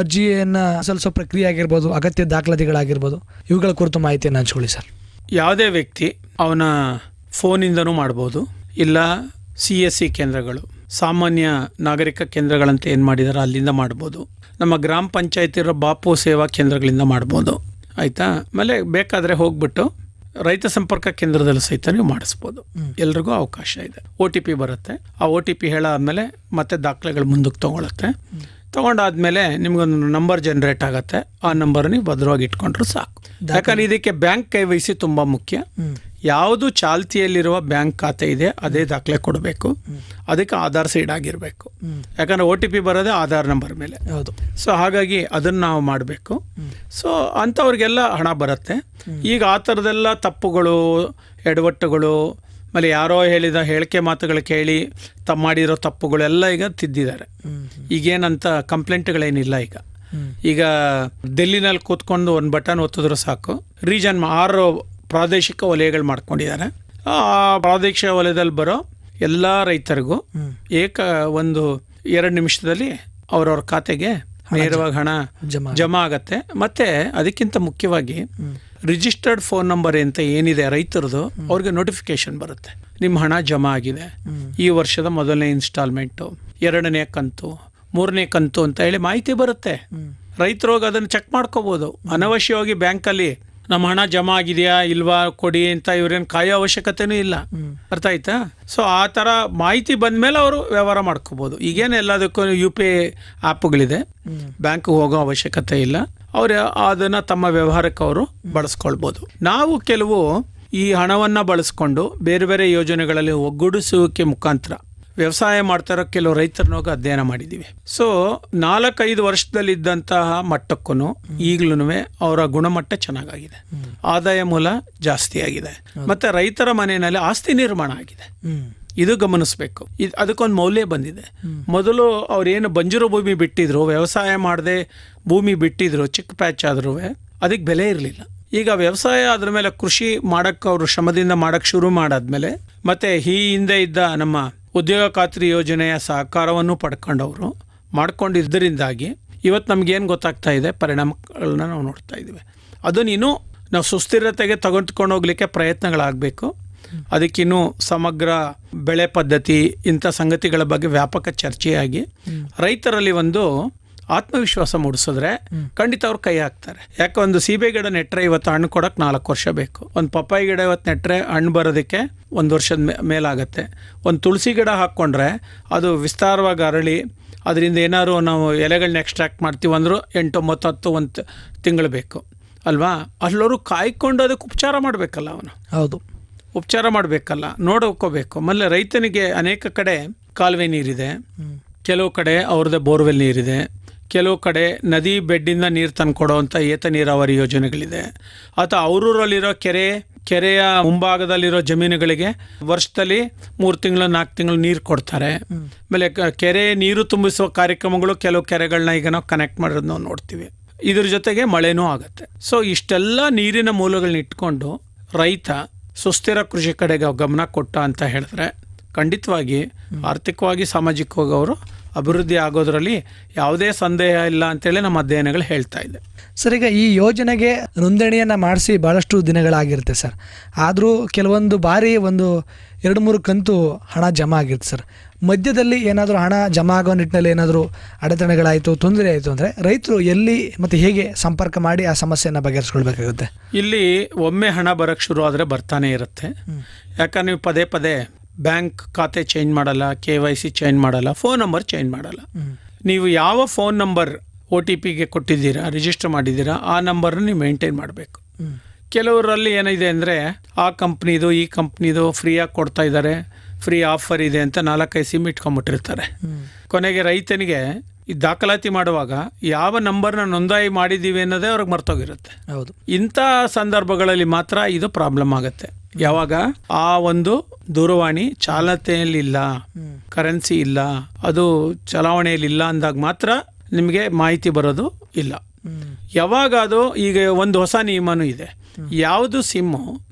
ಅರ್ಜಿಯನ್ನು ಸಲ್ಲಿಸೋ ಪ್ರಕ್ರಿಯೆ ಆಗಿರ್ಬೋದು, ಅಗತ್ಯ ದಾಖಲಾತಿಗಳಾಗಿರ್ಬೋದು, ಇವುಗಳ ಕುರಿತು ಮಾಹಿತಿಯನ್ನು ಹಂಚ್ಕೊಳ್ಳಿ ಸರ್. ಯಾವುದೇ ವ್ಯಕ್ತಿ ಅವನ ಫೋನಿಂದನೂ ಮಾಡ್ಬೋದು, ಇಲ್ಲ CSC ಕೇಂದ್ರಗಳು, ಸಾಮಾನ್ಯ ನಾಗರಿಕ ಕೇಂದ್ರಗಳಂತ ಏನು ಮಾಡಿದಾರೋ ಅಲ್ಲಿಂದ ಮಾಡ್ಬೋದು, ನಮ್ಮ ಗ್ರಾಮ ಪಂಚಾಯತ್ ಇರೋ ಬಾಪು ಸೇವಾ ಕೇಂದ್ರಗಳಿಂದ ಮಾಡ್ಬೋದು. ಆಯಿತಾ. ಆಮೇಲೆ ಬೇಕಾದರೆ ಹೋಗ್ಬಿಟ್ಟು ರೈತ ಸಂಪರ್ಕ ಕೇಂದ್ರದಲ್ಲಿ ಸಹಿತ ನೀವು ಮಾಡಿಸ್ಬೋದು. ಎಲ್ರಿಗೂ ಅವಕಾಶ ಇದೆ. OTP ಬರುತ್ತೆ. ಆ OTP ಹೇಳಾದ್ಮೇಲೆ ಮತ್ತೆ ದಾಖಲೆಗಳು ಮುಂದಕ್ಕೆ ತೊಗೊಳುತ್ತೆ. ತೊಗೊಂಡಾದ್ಮೇಲೆ ನಿಮ್ಗೊಂದು ನಂಬರ್ ಜನ್ರೇಟ್ ಆಗುತ್ತೆ. ಆ ನಂಬರ್ ನೀವು ಭದ್ರವಾಗಿ ಇಟ್ಕೊಂಡ್ರು ಸಾಕು. ಯಾಕಂದ್ರೆ ಇದಕ್ಕೆ ಬ್ಯಾಂಕ್ ಕೈವಹಿಸಿ ತುಂಬ ಮುಖ್ಯ. ಯಾವುದು ಚಾಲ್ತಿಯಲ್ಲಿರುವ ಬ್ಯಾಂಕ್ ಖಾತೆ ಇದೆ ಅದೇ ದಾಖಲೆ ಕೊಡಬೇಕು. ಅದಕ್ಕೆ ಆಧಾರ್ ಸೀಡ್ ಆಗಿರಬೇಕು. ಯಾಕಂದರೆ OTP ಬರೋದೇ ಆಧಾರ್ ನಂಬರ್ ಮೇಲೆ. ಹೌದು. ಸೊ ಹಾಗಾಗಿ ಅದನ್ನು ನಾವು ಮಾಡಬೇಕು. ಸೊ ಅಂಥವ್ರಿಗೆಲ್ಲ ಹಣ ಬರುತ್ತೆ. ಈಗ ಆ ಥರದೆಲ್ಲ ತಪ್ಪುಗಳು, ಎಡವಟ್ಟುಗಳು, ಆಮೇಲೆ ಯಾರೋ ಹೇಳಿದ ಹೇಳಿಕೆ ಮಾತುಗಳು ಕೇಳಿ ತಮ್ಮ ಮಾಡಿರೋ ತಪ್ಪುಗಳೆಲ್ಲ ಈಗ ತಿದ್ದಿದ್ದಾರೆ. ಈಗೇನಂತ ಕಂಪ್ಲೇಂಟ್ಗಳೇನಿಲ್ಲ. ಈಗ ಡೆಲ್ಲಿನಲ್ಲಿ ಕೂತ್ಕೊಂಡು ಒಂದು ಬಟನ್ ಒತ್ತಿದ್ರು ಸಾಕು, ರೀಜನ್ 6 ಪ್ರಾದೇಶಿಕ ವಲಯಗಳು ಮಾಡ್ಕೊಂಡಿದ್ದಾರೆ. ಆ ಪ್ರಾದೇಶಿಕ ವಲಯದಲ್ಲಿ ಬರೋ ಎಲ್ಲ ರೈತರಿಗೂ ಒಂದು 2 ನಿಮಿಷದಲ್ಲಿ ಅವ್ರವ್ರ ಖಾತೆಗೆ ನೇರವಾಗಿ ಹಣ ಜಮಾ ಆಗತ್ತೆ. ಮತ್ತೆ ಅದಕ್ಕಿಂತ ಮುಖ್ಯವಾಗಿ ರಿಜಿಸ್ಟರ್ಡ್ ಫೋನ್ ನಂಬರ್ ಅಂತ ಏನಿದೆ ರೈತರದು, ಅವ್ರಿಗೆ ನೋಟಿಫಿಕೇಶನ್ ಬರುತ್ತೆ, ನಿಮ್ಮ ಹಣ ಜಮಾ ಆಗಿದೆ, ಈ ವರ್ಷದ ಮೊದಲನೇ ಇನ್ಸ್ಟಾಲ್ಮೆಂಟು, 2ನೇ ಕಂತು, 3ನೇ ಕಂತು ಅಂತ ಹೇಳಿ ಮಾಹಿತಿ ಬರುತ್ತೆ. ರೈತರು ಹೋಗಿ ಅದನ್ನು ಚೆಕ್ ಮಾಡ್ಕೋಬೋದು. ಅನವಶ್ಯವಾಗಿ ಬ್ಯಾಂಕಲ್ಲಿ ನಮ್ಮ ಹಣ ಜಮಾ ಆಗಿದೆಯಾ ಇಲ್ವಾ ಕೊಡಿ ಅಂತ ಇವ್ರೇನು ಕಾಯೋ ಅವಶ್ಯಕತೆನೂ ಇಲ್ಲ. ಅರ್ಥ ಆಯ್ತಾ? ಸೊ ಆ ಥರ ಮಾಹಿತಿ ಬಂದಮೇಲೆ ಅವರು ವ್ಯವಹಾರ ಮಾಡ್ಕೋಬೋದು. ಈಗೇನು ಎಲ್ಲದಕ್ಕೂ UPI ಆ್ಯಪ್ಗಳಿದೆ, ಬ್ಯಾಂಕ್ಗೆ ಹೋಗೋ ಅವಶ್ಯಕತೆ ಇಲ್ಲ. ಅವರು ಅದನ್ನು ತಮ್ಮ ವ್ಯವಹಾರಕ್ಕೆ ಅವರು ಬಳಸ್ಕೊಳ್ಬೋದು. ನಾವು ಕೆಲವು ಈ ಹಣವನ್ನು ಬಳಸ್ಕೊಂಡು ಬೇರೆ ಬೇರೆ ಯೋಜನೆಗಳಲ್ಲಿ ಒಗ್ಗೂಡಿಸುವಿಕೆ ಮುಖಾಂತರ ವ್ಯವಸಾಯ ಮಾಡ್ತಾರೋ ಕೆಲವು ರೈತರನ್ನೋಗಿ ಅಧ್ಯಯನ ಮಾಡಿದ್ದೀವಿ. ಸೊ 4-5 ವರ್ಷದಲ್ಲಿದ್ದಂತಹ ಮಟ್ಟಕ್ಕೂ ಈಗಲೂ ಅವರ ಗುಣಮಟ್ಟ ಚೆನ್ನಾಗಾಗಿದೆ, ಆದಾಯ ಮೂಲ ಜಾಸ್ತಿ ಆಗಿದೆ, ಮತ್ತು ರೈತರ ಮನೆಯಲ್ಲಿ ಆಸ್ತಿ ನಿರ್ಮಾಣ ಆಗಿದೆ. ಇದು ಗಮನಿಸಬೇಕು. ಅದಕ್ಕೊಂದು ಮೌಲ್ಯ ಬಂದಿದೆ. ಮೊದಲು ಅವ್ರೇನು ಬಂಜರು ಭೂಮಿ ಬಿಟ್ಟಿದ್ರು, ವ್ಯವಸಾಯ ಮಾಡದೆ ಭೂಮಿ ಬಿಟ್ಟಿದ್ರು, ಚಿಕ್ಕ ಪ್ಯಾಚ್ ಆದ್ರೂ ಅದಕ್ಕೆ ಬೆಲೆ ಇರಲಿಲ್ಲ. ಈಗ ವ್ಯವಸಾಯ ಅದ್ರ ಮೇಲೆ ಕೃಷಿ ಮಾಡೋಕ್ಕೆ ಅವರು ಶ್ರಮದಿಂದ ಮಾಡೋಕ್ಕೆ ಶುರು ಮಾಡಾದ್ಮೇಲೆ, ಮತ್ತು ಈ ಹಿಂದೆ ಇದ್ದ ನಮ್ಮ ಉದ್ಯೋಗ ಖಾತ್ರಿ ಯೋಜನೆಯ ಸಹಕಾರವನ್ನು ಪಡ್ಕೊಂಡವರು ಮಾಡ್ಕೊಂಡಿದ್ದರಿಂದಾಗಿ ಇವತ್ತು ನಮಗೇನು ಗೊತ್ತಾಗ್ತಾ ಇದೆ, ಪರಿಣಾಮಗಳನ್ನ ನಾವು ನೋಡ್ತಾ ಇದ್ದೀವಿ. ಅದನ್ನಿನ್ನೂ ನಾವು ಸುಸ್ಥಿರತೆಗೆ ತೆಗೆದುಕೊಂಡು ಹೋಗ್ಲಿಕ್ಕೆ ಪ್ರಯತ್ನಗಳಾಗಬೇಕು. ಅದಕ್ಕಿನ್ನೂ ಸಮಗ್ರ ಬೆಳೆ ಪದ್ಧತಿ ಇಂಥ ಸಂಗತಿಗಳ ಬಗ್ಗೆ ವ್ಯಾಪಕ ಚರ್ಚೆಯಾಗಿ ರೈತರಲ್ಲಿ ಒಂದು ಆತ್ಮವಿಶ್ವಾಸ ಮೂಡಿಸಿದ್ರೆ ಖಂಡಿತ ಅವ್ರು ಕೈ ಹಾಕ್ತಾರೆ. ಯಾಕೆ, ಒಂದು ಸೀಬೆ ಗಿಡ ನೆಟ್ಟರೆ ಇವತ್ತು ಹಣ್ಣು ಕೊಡೋಕೆ 4 ವರ್ಷ ಬೇಕು. ಒಂದು ಪಪ್ಪಾಯಿ ಗಿಡ ಇವತ್ತು ನೆಟ್ಟರೆ ಹಣ್ಣು ಬರೋದಕ್ಕೆ 1 ವರ್ಷದ ಮೇಲಾಗತ್ತೆ. ಒಂದು ತುಳಸಿ ಗಿಡ ಹಾಕ್ಕೊಂಡ್ರೆ ಅದು ವಿಸ್ತಾರವಾಗಿ ಅರಳಿ ಅದರಿಂದ ಏನಾದ್ರು ನಾವು ಎಲೆಗಳನ್ನ ಎಕ್ಸ್ಟ್ರಾಕ್ಟ್ ಮಾಡ್ತೀವಿ ಅಂದರೂ 8, 9, 10 ಒಂದು ತಿಂಗಳು ಬೇಕು ಅಲ್ವಾ? ಅಲ್ಲವರು ಕಾಯ್ಕೊಂಡು ಅದಕ್ಕೆ ಉಪಚಾರ ಮಾಡಬೇಕಲ್ಲ, ಅವನು ಹೌದು ಉಪಚಾರ ಮಾಡಬೇಕಲ್ಲ, ನೋಡ್ಕೋಬೇಕು. ಆಮೇಲೆ ರೈತನಿಗೆ ಅನೇಕ ಕಡೆ ಕಾಲುವೆ ನೀರಿದೆ, ಕೆಲವು ಕಡೆ ಅವ್ರದ್ದೇ ಬೋರ್ವೆಲ್ ನೀರಿದೆ, ಕೆಲವು ಕಡೆ ನದಿ ಬೆಡ್ಡಿಂದ ನೀರು ತಂದುಕೊಡೋವಂಥ ಏತ ನೀರಾವರಿ ಯೋಜನೆಗಳಿದೆ. ಅಥವಾ ಅವರೂರಲ್ಲಿರೋ ಕೆರೆಯ ಮುಂಭಾಗದಲ್ಲಿರೋ ಜಮೀನುಗಳಿಗೆ ವರ್ಷದಲ್ಲಿ 3 ತಿಂಗಳು 4 ತಿಂಗಳು ನೀರು ಕೊಡ್ತಾರೆ. ಆಮೇಲೆ ಕೆರೆ ನೀರು ತುಂಬಿಸುವ ಕಾರ್ಯಕ್ರಮಗಳು ಕೆಲವು ಕೆರೆಗಳನ್ನ ಈಗ ನಾವು ಕನೆಕ್ಟ್ ಮಾಡೋದು ನಾವು ನೋಡ್ತೀವಿ. ಇದ್ರ ಜೊತೆಗೆ ಮಳೆನೂ ಆಗುತ್ತೆ. ಸೊ ಇಷ್ಟೆಲ್ಲ ನೀರಿನ ಮೂಲಗಳನ್ನ ಇಟ್ಕೊಂಡು ರೈತ ಸುಸ್ಥಿರ ಕೃಷಿ ಕಡೆಗೆ ಗಮನ ಕೊಟ್ಟ ಅಂತ ಹೇಳಿದ್ರೆ ಖಂಡಿತವಾಗಿ ಆರ್ಥಿಕವಾಗಿ ಸಾಮಾಜಿಕವಾಗಿ ಅವರು ಅಭಿವೃದ್ಧಿ ಆಗೋದ್ರಲ್ಲಿ ಯಾವುದೇ ಸಂದೇಹ ಇಲ್ಲ ಅಂತೇಳಿ ನಮ್ಮ ಅಧ್ಯಯನಗಳು ಹೇಳ್ತಾ ಇದೆ. ಸರ್, ಈಗ ಈ ಯೋಜನೆಗೆ ನೋಂದಣಿಯನ್ನು ಮಾಡಿಸಿ ಭಾಳಷ್ಟು ದಿನಗಳಾಗಿರುತ್ತೆ ಸರ್. ಆದರೂ ಕೆಲವೊಂದು ಬಾರಿ 1-2-3 ಕಂತು ಹಣ ಜಮಾ ಆಗಿರುತ್ತೆ ಸರ್. ಮಧ್ಯದಲ್ಲಿ ಏನಾದರೂ ಹಣ ಜಮಾ ಆಗೋ ನಿಟ್ಟಿನಲ್ಲಿ ಏನಾದರೂ ಅಡೆತಡೆಗಳಾಯಿತು, ತೊಂದರೆ ಆಯಿತು ಅಂದರೆ ರೈತರು ಎಲ್ಲಿ ಮತ್ತು ಹೇಗೆ ಸಂಪರ್ಕ ಮಾಡಿ ಆ ಸಮಸ್ಯೆಯನ್ನು ಬಗೆಹರಿಸ್ಕೊಳ್ಬೇಕಾಗುತ್ತೆ? ಇಲ್ಲಿ ಒಮ್ಮೆ ಹಣ ಬರೋಕ್ಕೆ ಶುರು ಆದರೆ ಬರ್ತಾನೆ ಇರುತ್ತೆ. ಯಾಕಂದ್ರೆ ನೀವು ಪದೇ ಪದೇ ಬ್ಯಾಂಕ್ ಖಾತೆ ಚೇಂಜ್ ಮಾಡಲ್ಲ, KYC ಚೇಂಜ್ ಮಾಡಲ್ಲ, ಫೋನ್ ನಂಬರ್ ಚೇಂಜ್ ಮಾಡಲ್ಲ. ನೀವು ಯಾವ ಫೋನ್ ನಂಬರ್ OTPಗೆ ಕೊಟ್ಟಿದ್ದೀರಾ, ರಿಜಿಸ್ಟರ್ ಮಾಡಿದ್ದೀರಾ, ಆ ನಂಬರ್ನ ನೀವು ಮೇಂಟೈನ್ ಮಾಡಬೇಕು. ಕೆಲವರಲ್ಲಿ ಏನಿದೆ ಅಂದರೆ ಆ ಕಂಪ್ನಿದು ಈ ಕಂಪ್ನಿದು ಫ್ರೀಯಾಗಿ ಕೊಡ್ತಾ ಇದ್ದಾರೆ, ಫ್ರೀ ಆಫರ್ ಇದೆ ಅಂತ 4-5 ಸಿಮ್ ಇಟ್ಕೊಂಡ್ಬಿಟ್ಟಿರ್ತಾರೆ. ಕೊನೆಗೆ ರೈತನಿಗೆ ಈ ದಾಖಲಾತಿ ಮಾಡುವಾಗ ಯಾವ ನಂಬರ್ನ ನೋಂದಾಯಿ ಮಾಡಿದ್ದೀವಿ ಅನ್ನೋದೇ ಅವ್ರಿಗೆ ಮರ್ತೋಗಿರುತ್ತೆ. ಹೌದು. ಇಂಥ ಸಂದರ್ಭಗಳಲ್ಲಿ ಮಾತ್ರ ಇದು ಪ್ರಾಬ್ಲಮ್ ಆಗುತ್ತೆ. ಯಾವಾಗ ಆ ಒಂದು ದೂರವಾಣಿ ಚಾಲನೆಯಲ್ಲಿಲ್ಲ, ಕರೆನ್ಸಿ ಇಲ್ಲ, ಅದು ಚಲಾವಣೆಯಲ್ಲಿಲ್ಲ ಅಂದಾಗ ಮಾತ್ರ ನಿಮಗೆ ಮಾಹಿತಿ ಬರೋದು ಇಲ್ಲ. ಯಾವಾಗ ಅದು ಈಗ ಒಂದು ಹೊಸ ನಿಯಮನೂ ಇದೆ. ಯಾವುದು ಸಿಮ್ಮು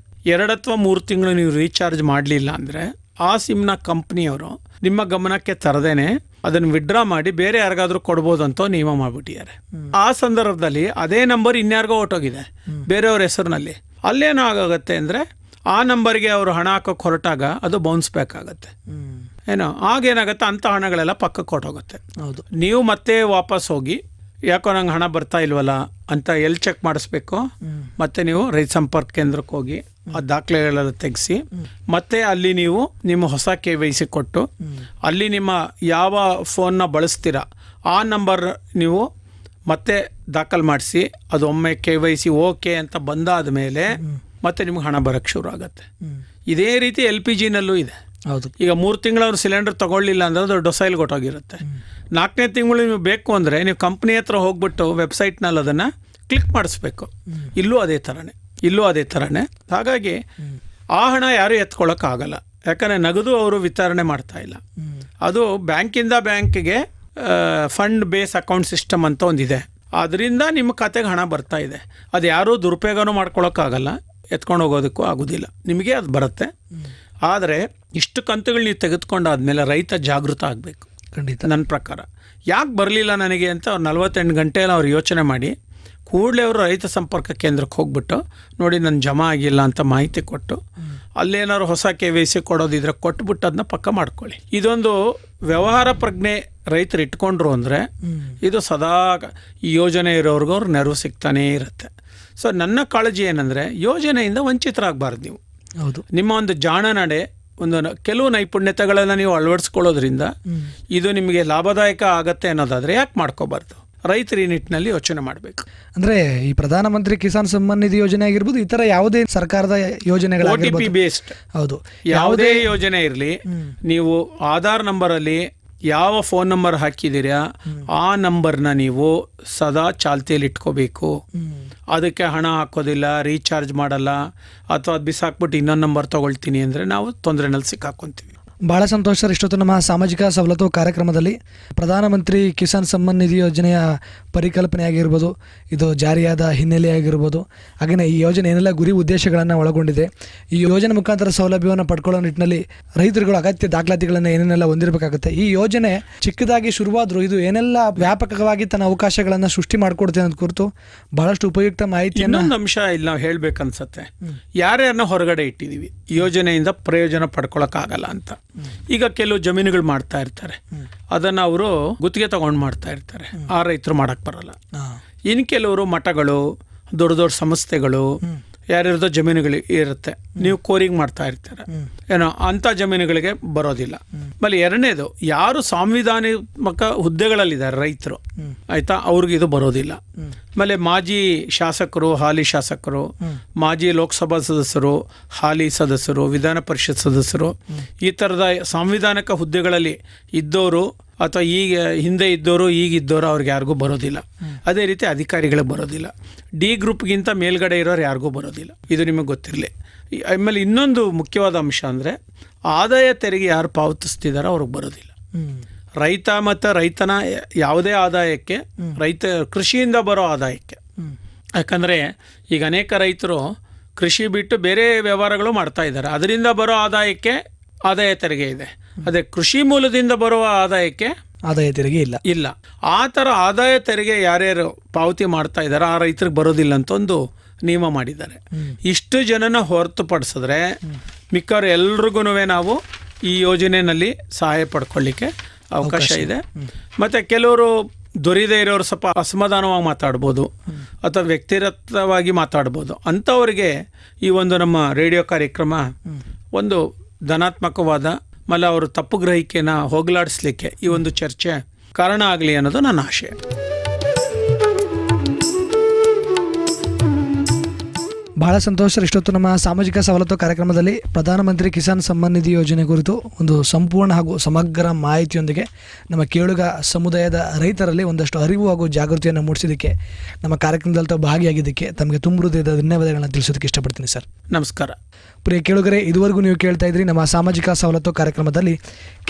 2 ಅಥವಾ 3 ತಿಂಗಳು ನೀವು ರೀಚಾರ್ಜ್ ಮಾಡಲಿಲ್ಲ ಅಂದರೆ ಆ ಸಿಮ್ನ ಕಂಪ್ನಿಯವರು ನಿಮ್ಮ ಗಮನಕ್ಕೆ ತರದೇನೆ ಅದನ್ನು ವಿಡ್ರಾ ಮಾಡಿ ಬೇರೆ ಯಾರಿಗಾದ್ರೂ ಕೊಡ್ಬೋದು ಅಂತ ನಿಯಮ ಮಾಡಿಬಿಟ್ಟಿದ್ದಾರೆ. ಆ ಸಂದರ್ಭದಲ್ಲಿ ಅದೇ ನಂಬರ್ ಇನ್ಯಾರಿಗೋ ಹೊರಟೋಗಿದೆ ಬೇರೆಯವ್ರ ಹೆಸರಿನಲ್ಲಿ. ಅಲ್ಲೇನೋ ಆಗುತ್ತೆ ಅಂದರೆ ಆ ನಂಬರ್ಗೆ ಅವರು ಹಣ ಹಾಕೋಕೆ ಹೊರಟಾಗ ಅದು ಬೌನ್ಸ್ ಬ್ಯಾಕ್ ಆಗುತ್ತೆ. ಏನೋ ಆಗೇನಾಗುತ್ತೆ, ಅಂಥ ಹಣಗಳೆಲ್ಲ ಪಕ್ಕಕ್ಕೆ ಹೊರಟೋಗುತ್ತೆ. ಹೌದು. ನೀವು ಮತ್ತೆ ವಾಪಸ್ ಹೋಗಿ ಯಾಕೋ ನಂಗೆ ಹಣ ಬರ್ತಾ ಇಲ್ವಲ್ಲ ಅಂತ ಎಲ್ಲಿ ಚೆಕ್ ಮಾಡಿಸ್ಬೇಕು, ಮತ್ತೆ ನೀವು ರೈತ ಸಂಪರ್ಕ ಕೇಂದ್ರಕ್ಕೆ ಹೋಗಿ ಆ ದಾಖಲೆಗಳೆಲ್ಲ ತೆಗೆಸಿ ಮತ್ತೆ ಅಲ್ಲಿ ನೀವು ನಿಮ್ಮ ಹೊಸ KYC ಕೊಟ್ಟು ಅಲ್ಲಿ ನಿಮ್ಮ ಯಾವ ಫೋನ್ನ ಬಳಸ್ತೀರಾ ಆ ನಂಬರ್ ನೀವು ಮತ್ತೆ ದಾಖಲು ಮಾಡಿಸಿ ಅದು ಒಮ್ಮೆ KYC ಓಕೆ ಅಂತ ಬಂದಾದ ಮೇಲೆ ಮತ್ತೆ ನಿಮ್ಗೆ ಹಣ ಬರೋಕ್ಕೆ ಶುರು ಆಗುತ್ತೆ. ಇದೇ ರೀತಿ LPGನಲ್ಲೂ ಇದೆ. ಹೌದು. ಈಗ 3 ತಿಂಗಳು ಅವ್ರು ಸಿಲಿಂಡರ್ ತಗೊಳ್ಳಿಲ್ಲ ಅಂದರೆ ಅದು ಡೊಸೈಲ್ ಕೊಟ್ಟೋಗಿರುತ್ತೆ. 4ನೇ ತಿಂಗಳು ನೀವು ಬೇಕು ಅಂದರೆ ನೀವು ಕಂಪ್ನಿ ಹತ್ರ ಹೋಗ್ಬಿಟ್ಟು ವೆಬ್ಸೈಟ್ನಲ್ಲಿ ಅದನ್ನು ಕ್ಲಿಕ್ ಮಾಡಿಸ್ಬೇಕು. ಇಲ್ಲೂ ಅದೇ ಥರನೇ. ಹಾಗಾಗಿ ಆ ಹಣ ಯಾರು ಎತ್ಕೊಳ್ಳೋಕ್ಕಾಗಲ್ಲ. ಯಾಕಂದರೆ ನಗದು ಅವರು ವಿತರಣೆ ಮಾಡ್ತಾ ಇಲ್ಲ. ಅದು ಬ್ಯಾಂಕಿಂದ ಬ್ಯಾಂಕಿಗೆ ಫಂಡ್ ಬೇಸ್ ಅಕೌಂಟ್ ಸಿಸ್ಟಮ್ ಅಂತ ಒಂದಿದೆ. ಅದರಿಂದ ನಿಮ್ಮ ಖಾತೆಗೆ ಹಣ ಬರ್ತಾ ಇದೆ. ಅದು ಯಾರೂ ದುರುಪಯೋಗನೂ ಮಾಡ್ಕೊಳ್ಳೋಕ್ಕಾಗಲ್ಲ, ಎತ್ಕೊಂಡು ಹೋಗೋದಕ್ಕೂ ಆಗೋದಿಲ್ಲ, ನಿಮಗೆ ಅದು ಬರುತ್ತೆ. ಆದರೆ ಇಷ್ಟು ಕಂತುಗಳು ನೀವು ತೆಗೆದುಕೊಂಡಾದ್ಮೇಲೆ ರೈತ ಜಾಗೃತ ಆಗಬೇಕು. ಖಂಡಿತ. ನನ್ನ ಪ್ರಕಾರ ಯಾಕೆ ಬರಲಿಲ್ಲ ನನಗೆ ಅಂತ ಅವ್ರು 48 ಗಂಟೆಯಲ್ಲಿ ಅವ್ರು ಯೋಚನೆ ಮಾಡಿ ಕೂಡಲೇ ಅವರು ರೈತ ಸಂಪರ್ಕ ಕೇಂದ್ರಕ್ಕೆ ಹೋಗ್ಬಿಟ್ಟು ನೋಡಿ ನನ್ನ ಜಮಾ ಆಗಿಲ್ಲ ಅಂತ ಮಾಹಿತಿ ಕೊಟ್ಟು ಅಲ್ಲೇನಾದ್ರು ಹೊಸ KYC ಕೊಡೋದಿದ್ರೆ ಕೊಟ್ಬಿಟ್ಟು ಅದನ್ನ ಪಕ್ಕ ಮಾಡ್ಕೊಳ್ಳಿ. ಇದೊಂದು ವ್ಯವಹಾರ ಪ್ರಜ್ಞೆ ರೈತರು ಇಟ್ಕೊಂಡ್ರು ಅಂದರೆ ಇದು ಸದಾ ಈ ಯೋಜನೆ ಇರೋರ್ಗೂ ಅವ್ರು ನೆರವು ಸಿಗ್ತಾನೇ ಇರುತ್ತೆ. ಸೊ ನನ್ನ ಕಾಳಜಿ ಏನಂದರೆ ಯೋಜನೆಯಿಂದ ವಂಚಿತರಾಗಬಾರ್ದು ನೀವು. ಹೌದು. ನಿಮ್ಮ ಒಂದು ಜಾಣ ನಡೆ, ಕೆಲವು ನೈಪುಣ್ಯತೆಗಳನ್ನು ನೀವು ಅಳವಡಿಸ್ಕೊಳ್ಳೋದ್ರಿಂದ ಇದು ನಿಮಗೆ ಲಾಭದಾಯಕ ಆಗತ್ತೆ ಅನ್ನೋದಾದರೆ ಯಾಕೆ ಮಾಡ್ಕೋಬಾರ್ದು? ರೈತರು ಈ ನಿಟ್ಟಿನಲ್ಲಿ ಯೋಚನೆ ಮಾಡಬೇಕು. ಅಂದರೆ ಈ ಪ್ರಧಾನಮಂತ್ರಿ ಕಿಸಾನ್ ಸಮ್ಮಾನ್ ನಿಧಿ ಯೋಜನೆ ಆಗಿರ್ಬೋದು, ಇತರ ಯಾವುದೇ ಸರ್ಕಾರದ ಯೋಜನೆಗಳಾಗಿರ್ಬೋದು, OTP ಬೇಸ್ಡ್ ಹೌದು, ಯಾವುದೇ ಯೋಜನೆ ಇರಲಿ, ನೀವು ಆಧಾರ್ ನಂಬರಲ್ಲಿ ಯಾವ ಫೋನ್ ನಂಬರ್ ಹಾಕಿದ್ದೀರಾ ಆ ನಂಬರ್ನ ನೀವು ಸದಾ ಚಾಲ್ತಿಯಲ್ಲಿ ಇಟ್ಕೋಬೇಕು. ಅದಕ್ಕೆ ಹಣ ಹಾಕೋದಿಲ್ಲ, ರೀಚಾರ್ಜ್ ಮಾಡಲ್ಲ, ಅಥವಾ ಅದು ಬಿಸಾಕ್ಬಿಟ್ಟು ಇನ್ನೊಂದು ನಂಬರ್ ತೊಗೊಳ್ತೀನಿ ಅಂದರೆ ನಾವು ತೊಂದರೆನಲ್ಲಿ ಸಿಕ್ಕಾಕೊತೀವಿ. ಭಾಳ ಸಂತೋಷ ಸರ್. ಇಷ್ಟೊತ್ತು ನಮ್ಮ ಸಾಮಾಜಿಕ ಸವಲತ್ತು ಕಾರ್ಯಕ್ರಮದಲ್ಲಿ ಪ್ರಧಾನಮಂತ್ರಿ ಕಿಸಾನ್ ಸಮ್ಮಾನ್ ನಿಧಿ ಯೋಜನೆಯ ಪರಿಕಲ್ಪನೆ ಆಗಿರ್ಬೋದು, ಇದು ಜಾರಿಯಾದ ಹಿನ್ನೆಲೆ ಆಗಿರ್ಬೋದು, ಹಾಗೆಯೇ ಈ ಯೋಜನೆ ಏನೆಲ್ಲ ಗುರಿ ಉದ್ದೇಶಗಳನ್ನು ಒಳಗೊಂಡಿದೆ, ಈ ಯೋಜನೆ ಮುಖಾಂತರ ಸೌಲಭ್ಯವನ್ನು ಪಡ್ಕೊಳ್ಳೋ ನಿಟ್ಟಿನಲ್ಲಿ ರೈತರುಗಳು ಅಗತ್ಯ ದಾಖಲಾತಿಗಳನ್ನು ಏನೇನೆಲ್ಲ ಹೊಂದಿರಬೇಕಾಗುತ್ತೆ. ಈ ಯೋಜನೆ ಚಿಕ್ಕದಾಗಿ ಶುರುವಾದರೂ ಇದು ಏನೆಲ್ಲ ವ್ಯಾಪಕವಾಗಿ ತನ್ನ ಅವಕಾಶಗಳನ್ನು ಸೃಷ್ಟಿ ಮಾಡಿಕೊಡುತ್ತೆ ಅನ್ನೋದು ಕುರಿತು ಬಹಳಷ್ಟು ಉಪಯುಕ್ತ ಮಾಹಿತಿಯನ್ನು. ಇನ್ನೊಂದು ಅಂಶ ಇಲ್ಲಿ ನಾವು ಹೇಳ್ಬೇಕನ್ಸತ್ತೆ, ಯಾರ್ಯಾರನ್ನ ಹೊರಗಡೆ ಇಟ್ಟಿದ್ದೀವಿ ಯೋಜನೆಯಿಂದ ಪ್ರಯೋಜನ ಪಡ್ಕೊಳಕ್ಕಾಗಲ್ಲ ಅಂತ. ಈಗ ಕೆಲವು ಜಮೀನುಗಳು ಮಾಡ್ತಾ ಇರ್ತಾರೆ, ಅದನ್ನು ಅವರು ಗುತ್ತಿಗೆ ತಗೊಂಡು ಮಾಡ್ತಾ ಇರ್ತಾರೆ, ಆ ರೈತರು ಮಾಡಕ್ ಬರಲ್ಲ. ಇನ್ನು ಕೆಲವರು ಮಠಗಳು, ದೊಡ್ಡ ದೊಡ್ಡ ಸಂಸ್ಥೆಗಳು, ಯಾರ್ಯಾರ್ದೋ ಜಮೀನುಗಳು ಇರುತ್ತೆ, ನೀವು ಕೋರಿಂಗ್ ಮಾಡ್ತಾ ಇರ್ತಾರೆ ಏನೋ, ಅಂಥ ಜಮೀನುಗಳಿಗೆ ಬರೋದಿಲ್ಲ. ಆಮೇಲೆ ಎರಡನೇದು, ಯಾರು ಸಾಂವಿಧಾನಾತ್ಮಕ ಹುದ್ದೆಗಳಲ್ಲಿದ್ದಾರೆ ರೈತರು, ಆಯಿತಾ, ಅವ್ರಿಗೆ ಇದು ಬರೋದಿಲ್ಲ. ಆಮೇಲೆ ಮಾಜಿ ಶಾಸಕರು, ಹಾಲಿ ಶಾಸಕರು, ಮಾಜಿ ಲೋಕಸಭಾ ಸದಸ್ಯರು, ಹಾಲಿ ಸದಸ್ಯರು, ವಿಧಾನ ಪರಿಷತ್ ಸದಸ್ಯರು, ಈ ಥರದ ಸಾಂವಿಧಾನಿಕ ಹುದ್ದೆಗಳಲ್ಲಿ ಇದ್ದವರು ಅಥವಾ ಈಗ ಹಿಂದೆ ಇದ್ದವರು ಈಗಿದ್ದವರು ಅವ್ರಿಗೆ ಯಾರಿಗೂ ಬರೋದಿಲ್ಲ. ಅದೇ ರೀತಿ ಅಧಿಕಾರಿಗಳಿಗೆ ಬರೋದಿಲ್ಲ. ಡಿ ಗ್ರೂಪ್ಗಿಂತ ಮೇಲ್ಗಡೆ ಇರೋರು ಯಾರಿಗೂ ಬರೋದಿಲ್ಲ. ಇದು ನಿಮಗೆ ಗೊತ್ತಿರಲಿ. ಆಮೇಲೆ ಇನ್ನೊಂದು ಮುಖ್ಯವಾದ ಅಂಶ ಅಂದರೆ ಆದಾಯ ತೆರಿಗೆ ಯಾರು ಪಾವತಿಸ್ತಿದ್ದಾರೋ ಅವ್ರಿಗೆ ಬರೋದಿಲ್ಲ. ರೈತ ಮತ್ತು ರೈತನ ಯಾವುದೇ ಆದಾಯಕ್ಕೆ, ರೈತ ಕೃಷಿಯಿಂದ ಬರೋ ಆದಾಯಕ್ಕೆ, ಯಾಕಂದರೆ ಈಗ ಅನೇಕ ರೈತರು ಕೃಷಿ ಬಿಟ್ಟು ಬೇರೆ ವ್ಯವಹಾರಗಳು ಮಾಡ್ತಾ ಇದ್ದಾರೆ, ಅದರಿಂದ ಬರೋ ಆದಾಯಕ್ಕೆ ಆದಾಯ ತೆರಿಗೆ ಇದೆ. ಅದೇ ಕೃಷಿ ಮೂಲದಿಂದ ಬರುವ ಆದಾಯಕ್ಕೆ ಆದಾಯ ತೆರಿಗೆ ಇಲ್ಲ. ಆ ಥರ ಆದಾಯ ತೆರಿಗೆ ಯಾರ್ಯಾರು ಪಾವತಿ ಮಾಡ್ತಾ ಇದ್ದಾರೆ ಆ ರೈತರಿಗೆ ಬರೋದಿಲ್ಲ ಅಂತ ಒಂದು ನಿಯಮ ಮಾಡಿದ್ದಾರೆ. ಇಷ್ಟು ಜನನ ಹೊರತುಪಡಿಸಿದ್ರೆ ಮಿಕ್ಕವ್ರು ಎಲ್ರಿಗೂ ನಾವು ಈ ಯೋಜನೆಯಲ್ಲಿ ಸಹಾಯ ಪಡ್ಕೊಳ್ಳಿಕ್ಕೆ ಅವಕಾಶ ಇದೆ. ಮತ್ತು ಕೆಲವರು ದೊರೀದೇ ಇರೋರು ಸ್ವಲ್ಪ ಅಸಮಾಧಾನವಾಗಿ ಮಾತಾಡ್ಬೋದು ಅಥವಾ ವ್ಯಕ್ತಿಗತವಾಗಿ ಮಾತಾಡ್ಬೋದು. ಅಂಥವ್ರಿಗೆ ಈ ಒಂದು ನಮ್ಮ ರೇಡಿಯೋ ಕಾರ್ಯಕ್ರಮ ಒಂದು ಧನಾತ್ಮಕವಾದ ಮಲ್ಲ ಅವರು ತಪ್ಪು ಗ್ರಹಿಕೆನ ಹೋಗಲಾಡಿಸ್ಲಿಕ್ಕೆ ಈ ಒಂದು ಚರ್ಚೆ ಕಾರಣ ಆಗಲಿ ಅನ್ನೋದು ನನ್ನ ಆಶಯ. ಬಹಳ ಸಂತೋಷ. ಇಷ್ಟೊತ್ತು ನಮ್ಮ ಸಾಮಾಜಿಕ ಸವಲತ್ತು ಕಾರ್ಯಕ್ರಮದಲ್ಲಿ ಪ್ರಧಾನಮಂತ್ರಿ ಕಿಸಾನ್ ಸಮ್ಮಾನ್ ನಿಧಿ ಯೋಜನೆ ಕುರಿತು ಒಂದು ಸಂಪೂರ್ಣ ಹಾಗೂ ಸಮಗ್ರ ಮಾಹಿತಿಯೊಂದಿಗೆ ನಮ್ಮ ಕೇಳುಗ ಸಮುದಾಯದ ರೈತರಲ್ಲಿ ಒಂದಷ್ಟು ಅರಿವು ಹಾಗೂ ಜಾಗೃತಿಯನ್ನು ಮೂಡಿಸಿದ್ದಕ್ಕೆ, ನಮ್ಮ ಕಾರ್ಯಕ್ರಮದಲ್ಲಿ ಭಾಗಿಯಾಗಿದ್ದಕ್ಕೆ ತಮಗೆ ತುಂಬ ಹೃದಯದ ಧನ್ಯವಾದಗಳನ್ನು ತಿಳಿಸೋದಕ್ಕೆ ಇಷ್ಟಪಡ್ತೀನಿ ಸರ್. ನಮಸ್ಕಾರ. ಪ್ರಿಯ ಕೇಳುಗರೆ, ಇದುವರೆಗೂ ನೀವು ಕೇಳ್ತಾ ಇದ್ರಿ ನಮ್ಮ ಸಾಮಾಜಿಕ ಸವಲತ್ತು ಕಾರ್ಯಕ್ರಮದಲ್ಲಿ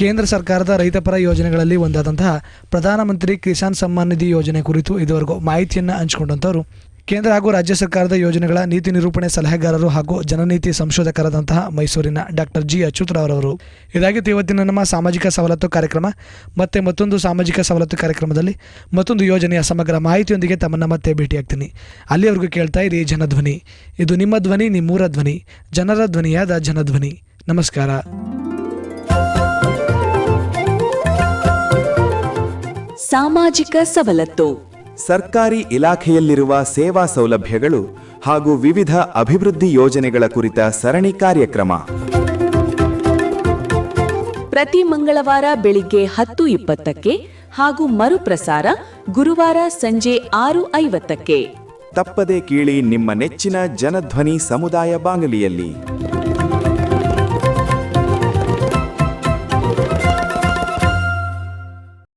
ಕೇಂದ್ರ ಸರ್ಕಾರದ ರೈತಪರ ಯೋಜನೆಗಳಲ್ಲಿ ಒಂದಾದಂತಹ ಪ್ರಧಾನಮಂತ್ರಿ ಕಿಸಾನ್ ಸಮ್ಮಾನ್ ನಿಧಿ ಯೋಜನೆ ಕುರಿತು ಇದುವರೆಗೂ ಮಾಹಿತಿಯನ್ನು ಹಂಚಿಕೊಂಡಂಥವರು ಕೇಂದ್ರ ಹಾಗೂ ರಾಜ್ಯ ಸರ್ಕಾರದ ಯೋಜನೆಗಳ ನೀತಿ ನಿರೂಪಣೆ ಸಲಹೆಗಾರರು ಹಾಗೂ ಜನನೀತಿ ಸಂಶೋಧಕರಾದಂತಹ ಮೈಸೂರಿನ ಡಾಕ್ಟರ್ ಜಿ ಅಚ್ಯುತರಾವ್ರವರು. ಇದಾಗಿತ್ತು ಇವತ್ತಿನ ನಮ್ಮ ಸಾಮಾಜಿಕ ಸವಲತ್ತು ಕಾರ್ಯಕ್ರಮ. ಮತ್ತೆ ಮತ್ತೊಂದು ಸಾಮಾಜಿಕ ಸವಲತ್ತು ಕಾರ್ಯಕ್ರಮದಲ್ಲಿ ಮತ್ತೊಂದು ಯೋಜನೆಯ ಸಮಗ್ರ ಮಾಹಿತಿಯೊಂದಿಗೆ ತಮ್ಮನ್ನು ಮತ್ತೆ ಭೇಟಿಯಾಗ್ತೀನಿ. ಅಲ್ಲಿವರೆಗೂ ಕೇಳ್ತಾ ಇರಿ ಜನಧ್ವನಿ. ಇದು ನಿಮ್ಮ ಧ್ವನಿ, ನಿಮ್ಮೂರ ಧ್ವನಿ, ಜನರ ಧ್ವನಿಯಾದ ಜನಧ್ವನಿ. ನಮಸ್ಕಾರ. ಸಾಮಾಜಿಕ ಸವಲತ್ತು. ಸರ್ಕಾರಿ ಇಲಾಖೆಯಲ್ಲಿರುವ ಸೇವಾ ಸೌಲಭ್ಯಗಳು ಹಾಗೂ ವಿವಿಧ ಅಭಿವೃದ್ಧಿ ಯೋಜನೆಗಳ ಕುರಿತ ಸರಣಿ ಕಾರ್ಯಕ್ರಮ. ಪ್ರತಿ ಮಂಗಳವಾರ ಬೆಳಿಗ್ಗೆ 10:20ಕ್ಕೆ ಹಾಗೂ ಮರುಪ್ರಸಾರ ಗುರುವಾರ ಸಂಜೆ 6:50ಕ್ಕೆ. ತಪ್ಪದೆ ಕೇಳಿ ನಿಮ್ಮ ನೆಚ್ಚಿನ ಜನಧ್ವನಿ ಸಮುದಾಯ ಬಾನುಲಿಯಲ್ಲಿ.